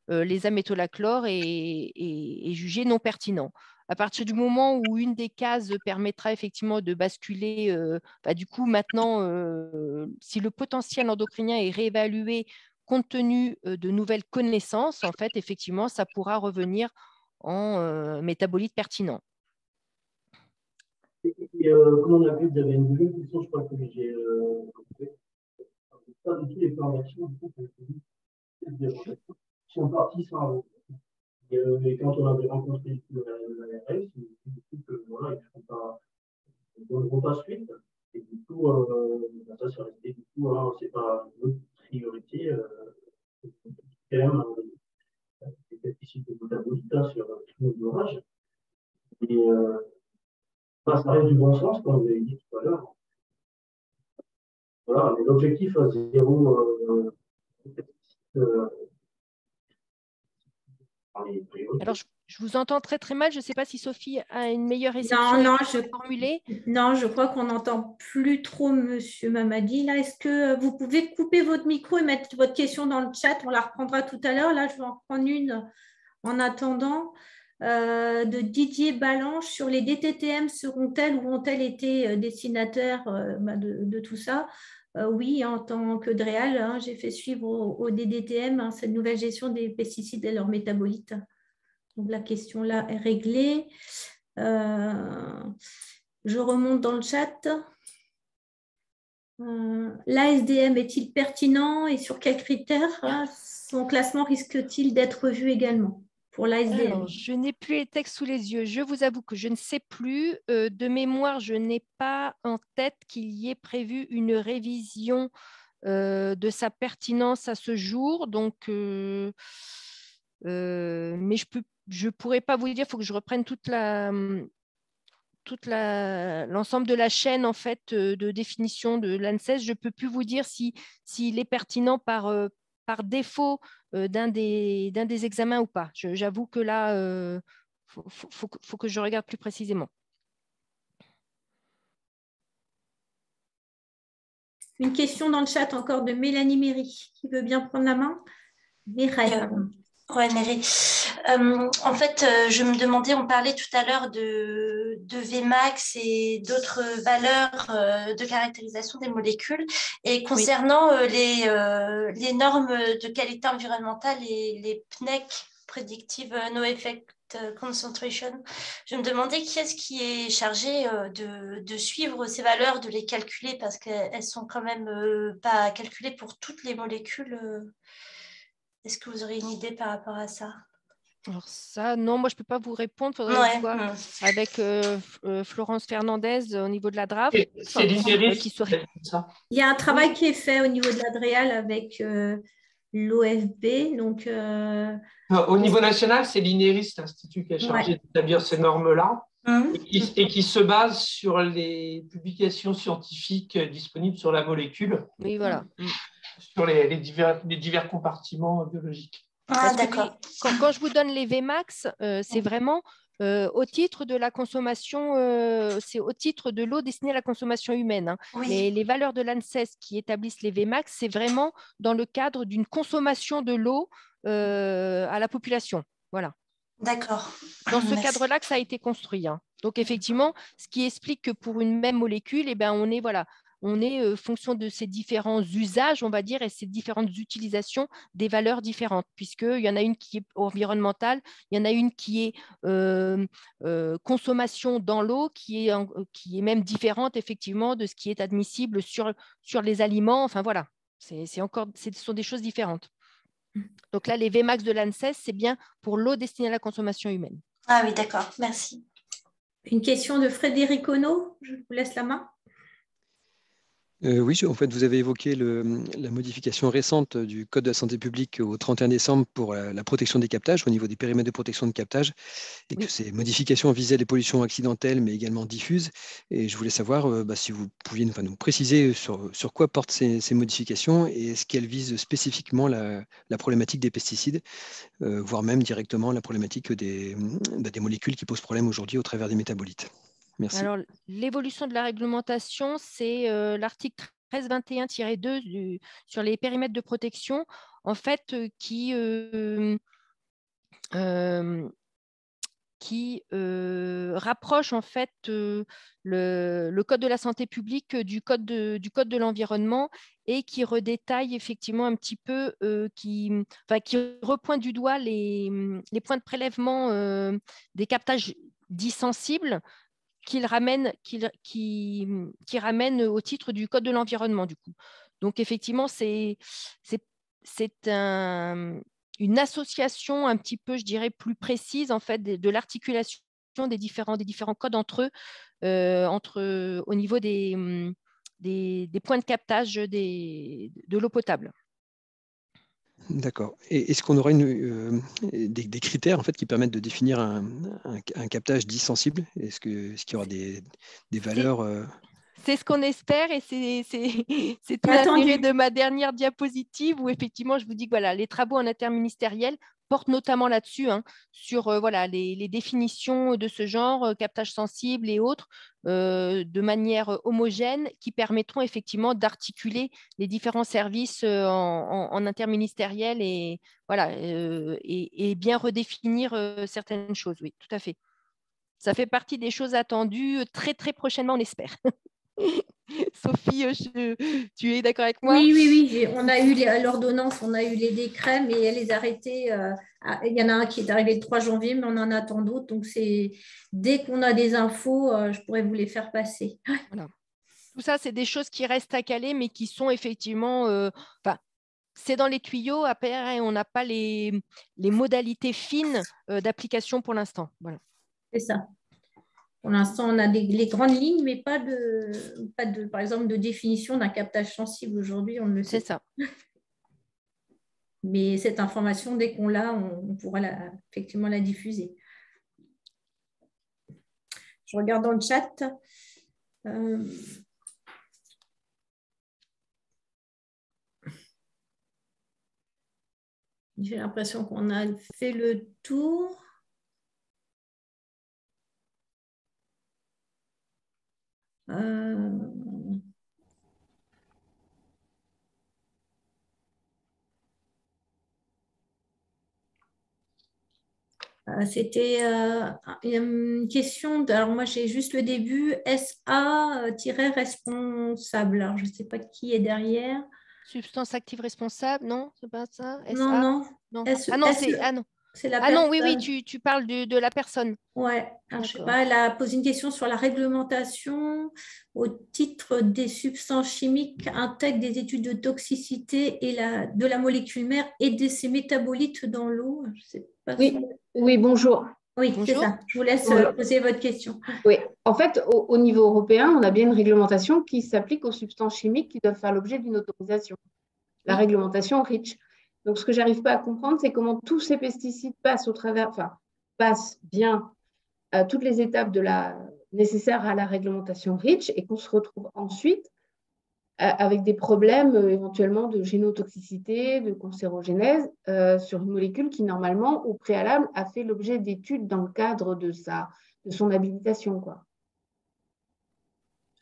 les amétolachlore est jugé non pertinent. À partir du moment où une des cases permettra effectivement de basculer, du coup, maintenant, si le potentiel endocrinien est réévalué compte tenu de nouvelles connaissances, en fait, effectivement, ça pourra revenir en métabolite pertinent. Et comme on a vu, vous avez une deuxième question, je crois que j'ai pas du tout les formations, du coup, sont partis sans. Et quand on avait rencontré l'ARS, ils dit que voilà, ils ne font pas suite. Et du coup, ça c'est resté, du coup, hein, c'est pas notre priorité. Quand même, des pesticides de métabolite sur tous nos ouvrages. Et ça reste du bon sens, comme vous avez dit tout à l'heure. Voilà, mais l'objectif à zéro alors, je vous entends très très mal. Je ne sais pas si Sophie a une meilleure réception. Non, je crois qu'on n'entend plus trop Monsieur Mamadi. Là, est-ce que vous pouvez couper votre micro et mettre votre question dans le chat? On la reprendra tout à l'heure. Là, je vais en prendre une en attendant. De Didier Balanche sur les DTTM, seront-elles ou ont-elles été destinataires de tout ça? Oui, en tant que DREAL, hein, j'ai fait suivre au DDTM cette nouvelle gestion des pesticides et leurs métabolites. Donc la question là est réglée. Je remonte dans le chat. L'ASDM est-il pertinent et sur quels critères son classement risque-t-il d'être revu également pour l'ASDM? Je n'ai plus les textes sous les yeux. Je vous avoue que je ne sais plus. De mémoire, je n'ai pas en tête qu'il y ait prévu une révision de sa pertinence à ce jour. Donc, mais je ne pourrais pas vous dire. Il faut que je reprenne l'ensemble de la chaîne en fait, de définition de l'ANSES. Je ne peux plus vous dire s'il est pertinent par défaut d'un des examens ou pas. J'avoue que là, faut que je regarde plus précisément. Une question dans le chat encore de Mélanie Méry qui veut bien prendre la main. Mireille. Oui, Méry. En fait, je me demandais, on parlait tout à l'heure de Vmax et d'autres valeurs de caractérisation des molécules. Et concernant les normes de qualité environnementale et les PNEC, Predictive No Effect Concentration, je me demandais qui est-ce qui est chargé de suivre ces valeurs, de les calculer, parce qu'elles sont quand même pas calculées pour toutes les molécules. Est-ce que vous aurez une idée par rapport à ça? Alors ça, non, moi je ne peux pas vous répondre. Il faudrait voir avec Florence Fernandez au niveau de la DRAF. C'est l'INERIS ça. Il y a un travail qui est fait au niveau de l'ADREAL avec l'OFB. Donc, au niveau national, c'est l'INERIS, l'Institut qui est chargé d'établir ces normes-là et qui se base sur les publications scientifiques disponibles sur la molécule. Oui, voilà. Sur les divers compartiments biologiques. D'accord. Quand je vous donne les Vmax, c'est vraiment au titre de la consommation, c'est au titre de l'eau destinée à la consommation humaine. Hein. Oui. Les valeurs de l'ANSES qui établissent les Vmax, c'est vraiment dans le cadre d'une consommation de l'eau à la population. Voilà. D'accord. Dans ce cadre-là que ça a été construit. Hein. Donc, effectivement, ce qui explique que pour une même molécule, eh ben, on est fonction de ces différents usages, on va dire, et ces différentes utilisations des valeurs différentes, puisqu'il y en a une qui est environnementale, il y en a une qui est consommation dans l'eau, qui est même différente, effectivement, de ce qui est admissible sur les aliments. Enfin, voilà, ce sont des choses différentes. Donc là, les Vmax de l'ANSES, c'est bien pour l'eau destinée à la consommation humaine. Ah oui, d'accord, merci. Une question de Frédéric Ono, je vous laisse la main. Oui, en fait, vous avez évoqué la modification récente du Code de la santé publique au 31 décembre pour la protection des captages, au niveau des périmètres de protection de captage, et que ces modifications visaient les pollutions accidentelles, mais également diffuses. Et je voulais savoir si vous pouviez nous préciser sur quoi portent ces modifications et est-ce qu'elles visent spécifiquement la problématique des pesticides, voire même directement la problématique des molécules qui posent problème aujourd'hui au travers des métabolites. Merci. Alors, l'évolution de la réglementation, c'est l'article 1321-2 sur les périmètres de protection, en fait, qui rapproche en fait le Code de la santé publique du Code de l'environnement et qui redétaille effectivement un petit peu, qui repointe du doigt les points de prélèvement des captages dits sensibles qu'il ramène au titre du Code de l'environnement, du coup. Donc, effectivement, c'est une association un petit peu, je dirais, plus précise, en fait, de l'articulation des différents codes entre eux, au niveau des points de captage de l'eau potable. D'accord. Et est-ce qu'on aura des critères en fait, qui permettent de définir un captage dit sensible? Est-ce qu'il y aura des valeurs C'est ce qu'on espère et c'est tout l'intérêt de ma dernière diapositive où effectivement, je vous dis que voilà, les travaux en interministériel portent notamment là-dessus, sur les définitions de ce genre, captage sensible et autres, de manière homogène, qui permettront effectivement d'articuler les différents services en interministériel et, voilà, et bien redéfinir certaines choses. Oui, tout à fait. Ça fait partie des choses attendues très, très prochainement, on espère. Sophie, tu es d'accord avec moi? Oui. On a eu l'ordonnance, on a eu les décrets, mais elle les a arrêtés. Il y en a un qui est arrivé le 3 janvier, mais on en attend d'autres. Donc, dès qu'on a des infos, je pourrais vous les faire passer. Voilà. Tout ça, c'est des choses qui restent à caler, mais qui sont effectivement… c'est dans les tuyaux. Après, on n'a pas les modalités fines d'application pour l'instant. Voilà. C'est ça. Pour l'instant, on a les grandes lignes, mais pas de, par exemple, de définition d'un captage sensible. Aujourd'hui, on ne le sait. C'est ça. Mais cette information, dès qu'on l'a, on pourra effectivement la diffuser. Je regarde dans le chat. J'ai l'impression qu'on a fait le tour. C'était une question, alors moi j'ai juste le début, SA-responsable. Alors je ne sais pas qui est derrière. Substance active responsable, non, c'est pas ça. Non. Non. C'est la personne. Non, oui, tu parles de la personne. Ouais, alors, je sais pas, elle a posé une question sur la réglementation au titre des substances chimiques intègrent des études de toxicité et de la molécule mère et de ses métabolites dans l'eau. Je sais pas oui, bonjour. Oui, c'est ça. Je vous laisse poser votre question. Oui, en fait, au niveau européen, on a bien une réglementation qui s'applique aux substances chimiques qui doivent faire l'objet d'une autorisation. La réglementation REACH. Donc, ce que je n'arrive pas à comprendre, c'est comment tous ces pesticides passent bien toutes les étapes nécessaires à la réglementation REACH et qu'on se retrouve ensuite avec des problèmes éventuellement de génotoxicité, de cancérogénèse sur une molécule qui, normalement, au préalable, a fait l'objet d'études dans le cadre de son habilitation, quoi.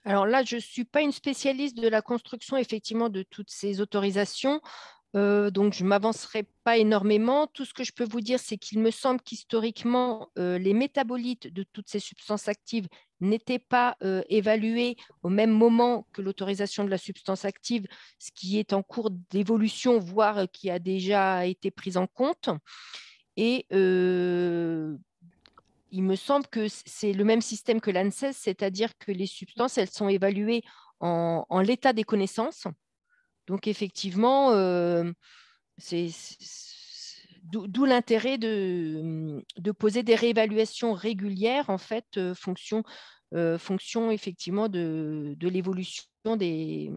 Alors là, je ne suis pas une spécialiste de la construction, effectivement, de toutes ces autorisations. Donc, je ne m'avancerai pas énormément. Tout ce que je peux vous dire, c'est qu'il me semble qu'historiquement, les métabolites de toutes ces substances actives n'étaient pas évalués au même moment que l'autorisation de la substance active, ce qui est en cours d'évolution, voire qui a déjà été pris en compte. Et il me semble que c'est le même système que l'ANSES, c'est-à-dire que les substances, elles sont évaluées en l'état des connaissances. Donc, effectivement, d'où l'intérêt de poser des réévaluations régulières, en fait, fonction effectivement de l'évolution des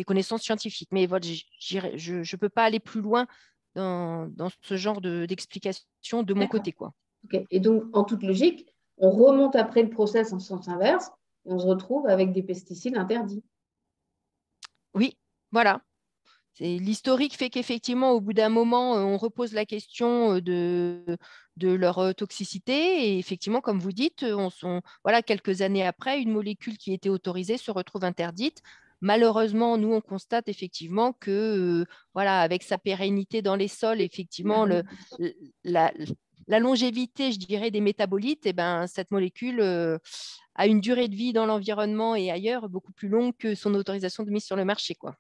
connaissances scientifiques. Mais voilà, je ne peux pas aller plus loin dans ce genre d'explication de mon côté, quoi. Okay. Et donc, en toute logique, on remonte après le process en sens inverse et on se retrouve avec des pesticides interdits. Oui, voilà. L'historique fait qu'effectivement, au bout d'un moment, on repose la question de leur toxicité. Et effectivement, comme vous dites, voilà, quelques années après, une molécule qui était autorisée se retrouve interdite. Malheureusement, nous, on constate effectivement que, voilà, avec sa pérennité dans les sols, effectivement, la longévité, je dirais, des métabolites, eh ben, cette molécule a une durée de vie dans l'environnement et ailleurs beaucoup plus longue que son autorisation de mise sur le marché, quoi.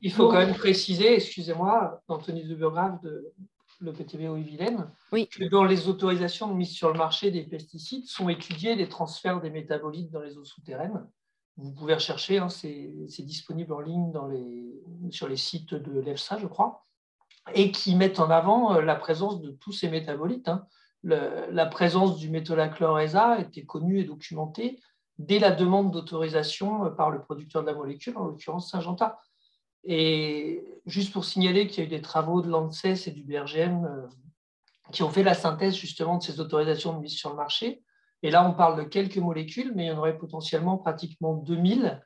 Il faut quand même préciser, excusez-moi, Anthony de Burgrave de l'EPTB-Haut-et-Vilaine, que dans les autorisations de mise sur le marché des pesticides sont étudiés les transferts des métabolites dans les eaux souterraines. Vous pouvez rechercher, hein, c'est disponible en ligne sur les sites de l'EFSA, je crois, et qui mettent en avant la présence de tous ces métabolites. Hein. La présence du métolachlore-ESA était connue et documentée dès la demande d'autorisation par le producteur de la molécule, en l'occurrence Syngenta. Et juste pour signaler qu'il y a eu des travaux de l'ANSES et du BRGM qui ont fait la synthèse justement de ces autorisations de mise sur le marché. Et là, on parle de quelques molécules, mais il y en aurait potentiellement pratiquement 2000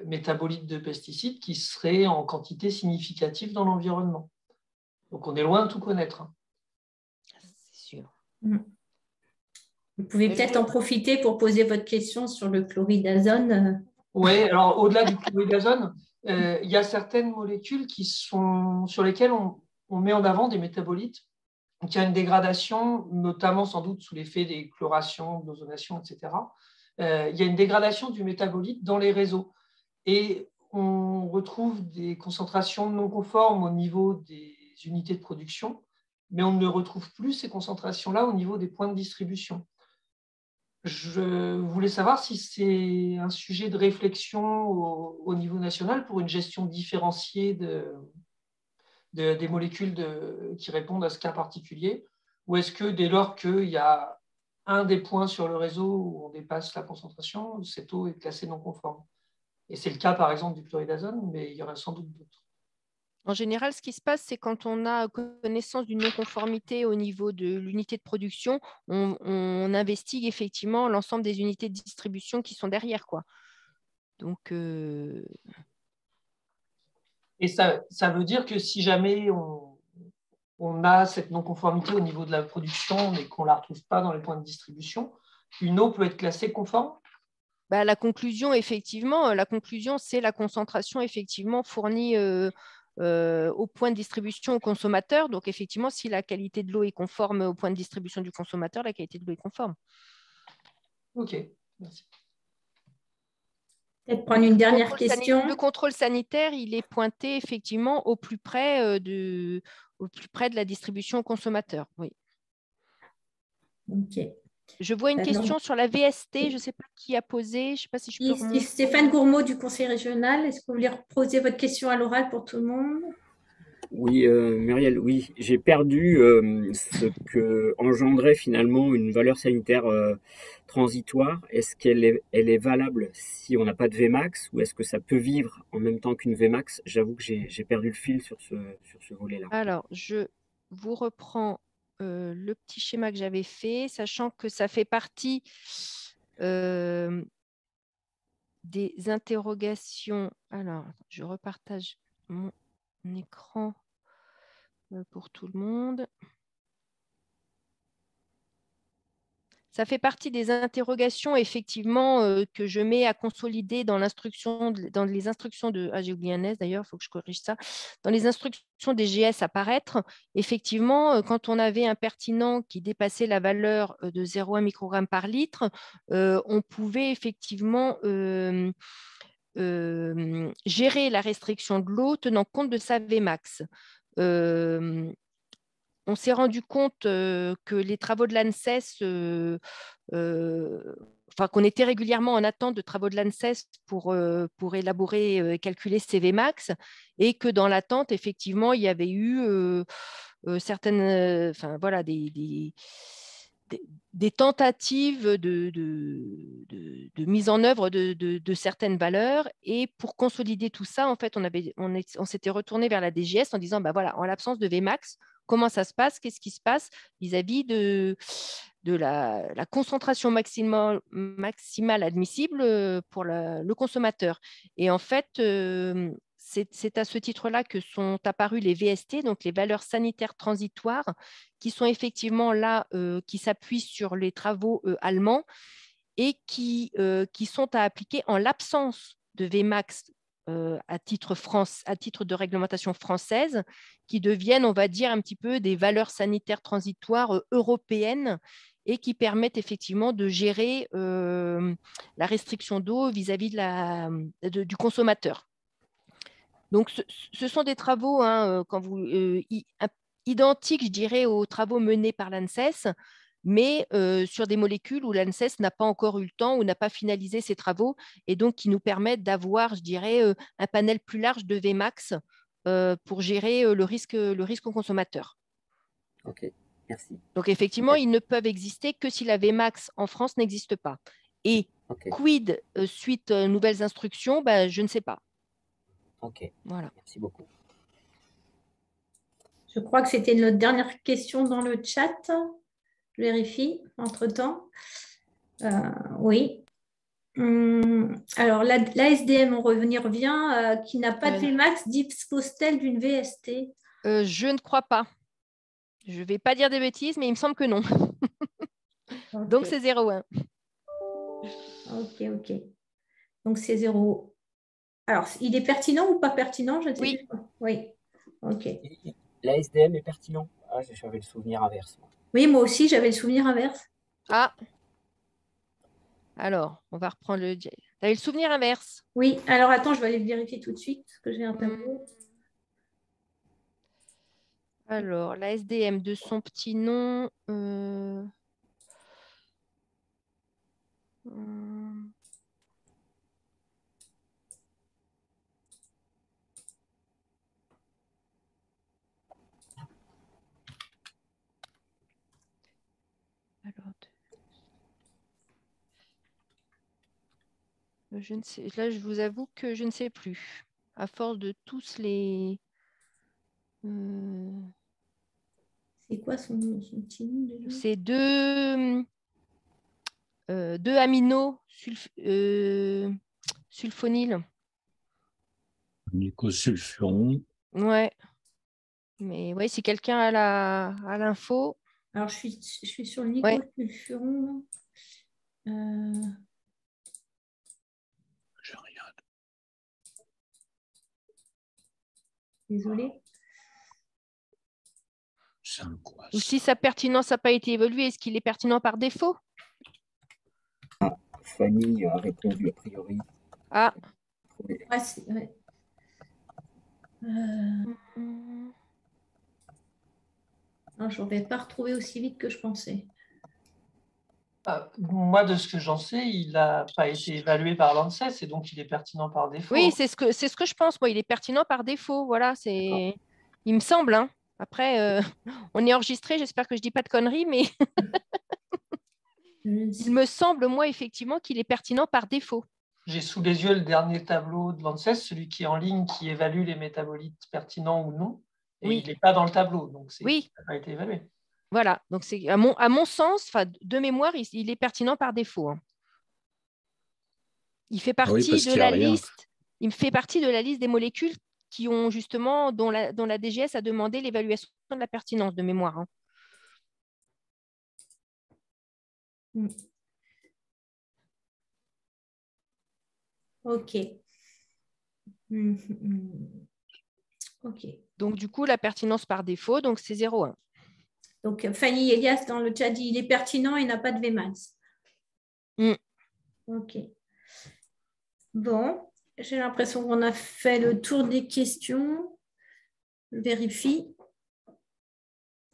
métabolites de pesticides qui seraient en quantité significative dans l'environnement. Donc, on est loin de tout connaître. Hein. C'est sûr. Vous pouvez peut-être en profiter pour poser votre question sur le chloridazone. Oui, alors au-delà du chloridazone, il y a certaines molécules sur lesquelles on met en avant des métabolites qui ont une dégradation, notamment sans doute sous l'effet des chlorations, d'ozonation, etc. Il y a une dégradation du métabolite dans les réseaux. Et on retrouve des concentrations non conformes au niveau des unités de production, mais on ne retrouve plus ces concentrations-là au niveau des points de distribution. Je voulais savoir si c'est un sujet de réflexion au niveau national pour une gestion différenciée des molécules qui répondent à ce cas particulier, ou est-ce que dès lors qu'il y a un des points sur le réseau où on dépasse la concentration, cette eau est classée non conforme. Et c'est le cas par exemple du chloridazone, mais il y en a sans doute d'autres. En général, ce qui se passe, c'est quand on a connaissance d'une non-conformité au niveau de l'unité de production, on investigue effectivement l'ensemble des unités de distribution qui sont derrière, quoi. Donc, Et ça veut dire que si jamais on a cette non-conformité au niveau de la production, mais qu'on ne la retrouve pas dans les points de distribution, une eau peut être classée conforme ? La conclusion, effectivement, c'est la concentration effectivement fournie au point de distribution au consommateur. Donc, effectivement, si la qualité de l'eau est conforme au point de distribution du consommateur, la qualité de l'eau est conforme. OK, merci. Peut-être prendre une dernière question. Le contrôle sanitaire, il est pointé effectivement au plus près de la distribution au consommateur. Oui. OK. Je vois une question sur la VST, je ne sais pas qui a posé, je ne sais pas si je peux remonter. Stéphane Gourmaud du Conseil régional, est-ce que vous voulez poser votre question à l'oral pour tout le monde ? Oui, Muriel, oui, j'ai perdu ce que engendrait finalement une valeur sanitaire transitoire. Est-ce qu'elle est valable si on n'a pas de Vmax ou est-ce que ça peut vivre en même temps qu'une Vmax ? J'avoue que j'ai perdu le fil sur ce volet-là. Alors, je vous reprends le petit schéma que j'avais fait, sachant que ça fait partie des interrogations. Alors, je repartage mon écran pour tout le monde. Ça fait partie des interrogations, effectivement, que je mets à consolider dans les instructions de... Ah, j'ai oublié un S d'ailleurs, il faut que je corrige ça. Dans les instructions des GS à paraître, effectivement, quand on avait un pertinent qui dépassait la valeur de 0,1 microgramme par litre, on pouvait effectivement gérer la restriction de l'eau tenant compte de sa Vmax. On s'est rendu compte que les travaux de l'ANSES, qu'on était régulièrement en attente de travaux de l'ANSES pour élaborer et calculer ces Vmax, et que dans l'attente, effectivement, il y avait eu certaines, voilà, des tentatives de mise en œuvre de certaines valeurs. Et pour consolider tout ça, en fait, on s'était retourné vers la DGS en disant, voilà, en l'absence de Vmax, comment ça se passe, qu'est-ce qui se passe vis-à-vis de la concentration maximale admissible pour le consommateur. Et en fait, c'est à ce titre-là que sont apparus les VST, donc les valeurs sanitaires transitoires, qui sont effectivement là, qui s'appuient sur les travaux allemands et qui sont à appliquer en l'absence de Vmax à titre de réglementation française, qui deviennent, on va dire, un petit peu des valeurs sanitaires transitoires européennes et qui permettent effectivement de gérer la restriction d'eau vis-à-vis du consommateur. Donc, ce sont des travaux identiques, je dirais, aux travaux menés par l'ANSES, mais sur des molécules où l'ANSES n'a pas encore eu le temps ou n'a pas finalisé ses travaux, et donc qui nous permettent d'avoir, je dirais, un panel plus large de Vmax pour gérer le risque au consommateur. Ok, merci. Donc, effectivement, ils ne peuvent exister que si la Vmax en France n'existe pas. Et quid suite aux nouvelles instructions, je ne sais pas. Ok, voilà. Merci beaucoup. Je crois que c'était notre dernière question dans le chat. Je vérifie entre-temps. Oui. Alors, l'ASDM, on revient, qui n'a pas de Vmax, dispose-t-elle d'une VST? Je ne crois pas. Je ne vais pas dire des bêtises, mais il me semble que non. Okay. Donc, c'est 0,1. Ok. Donc, c'est 0. Alors, il est pertinent ou pas pertinent? Je ne sais plus. Oui. Ok. L'ASDM est pertinent? Ah, j'avais le souvenir inverse. Oui, moi aussi, j'avais le souvenir inverse. Ah. Alors, on va reprendre le... Tu avais le souvenir inverse? Oui. Alors, attends, je vais aller le vérifier tout de suite, parce que j'ai un tableau. Alors, la SDM de son petit nom... Alors, je ne sais... Là, je vous avoue que je ne sais plus. À force de tous les... C'est quoi son petit nom déjà? C'est deux aminos sulfonyles. Nicosulfuron. Ouais. Mais ouais, si quelqu'un a l'info. Alors, je suis sur le nicosulfuron. J'ai rien. Désolée. Ou si sa pertinence n'a pas été évaluée, est-ce qu'il est pertinent par défaut? Fanny a répondu a priori. Ah. Ouais. Non, je ne vais pas retrouver aussi vite que je pensais. Moi, de ce que j'en sais, il n'a pas été évalué par l'ANSES et donc il est pertinent par défaut. Oui, c'est ce que je pense. Moi, il est pertinent par défaut. Voilà, il me semble. Hein. Après, on est enregistré. J'espère que je ne dis pas de conneries, mais il me semble, moi, effectivement, qu'il est pertinent par défaut. J'ai sous les yeux le dernier tableau de l'ANSES, celui qui est en ligne, qui évalue les métabolites pertinents ou non. Et il n'est pas dans le tableau, donc il n'a pas été évalué. Voilà, donc c'est à mon sens, de mémoire, il est pertinent par défaut. Hein. Il fait partie de la liste. Il fait partie de la liste des molécules qui ont justement dont la DGS a demandé l'évaluation de la pertinence de mémoire. Hein. Ok. Ok. Donc du coup, la pertinence par défaut, donc c'est 0,1. Donc, Fanny Elias dans le chat dit il est pertinent et n'a pas de Vmax. Ok. Bon, j'ai l'impression qu'on a fait le tour des questions. Je vérifie.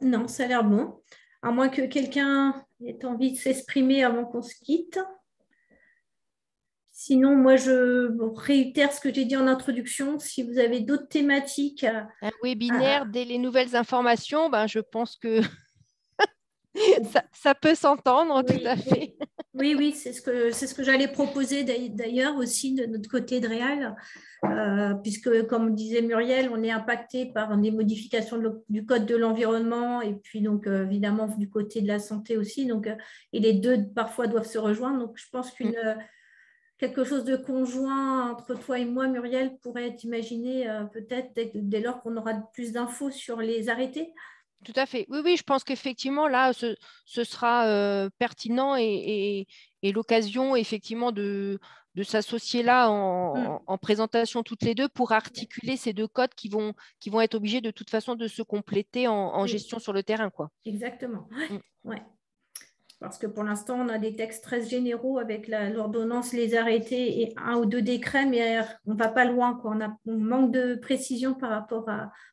Non, ça a l'air bon. À moins que quelqu'un ait envie de s'exprimer avant qu'on se quitte. Sinon, moi, je réitère ce que j'ai dit en introduction. Si vous avez d'autres thématiques… Un webinaire dès les nouvelles informations, je pense que ça peut s'entendre, tout à fait. Oui, c'est ce que j'allais proposer d'ailleurs aussi de notre côté de Réal, puisque, comme disait Muriel, on est impacté par des modifications du code de l'environnement et puis donc évidemment du côté de la santé aussi. Donc, et les deux parfois doivent se rejoindre. Donc, je pense quelque chose de conjoint entre toi et moi, Muriel, pourrait être imaginé peut-être dès lors qu'on aura plus d'infos sur les arrêtés. Tout à fait. Oui, je pense qu'effectivement, là, ce sera pertinent et l'occasion, effectivement, de s'associer là en présentation toutes les deux pour articuler ces deux codes qui vont être obligés de toute façon de se compléter en gestion sur le terrain, quoi. Exactement. Ouais. Parce que pour l'instant, on a des textes très généraux avec l'ordonnance, les arrêtés et 1 ou 2 décrets, mais on ne va pas loin, quoi. On manque de précision par rapport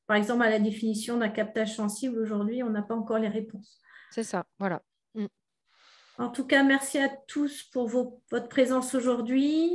par exemple, à la définition d'un captage sensible. Aujourd'hui, on n'a pas encore les réponses. C'est ça, voilà. En tout cas, merci à tous pour votre présence aujourd'hui.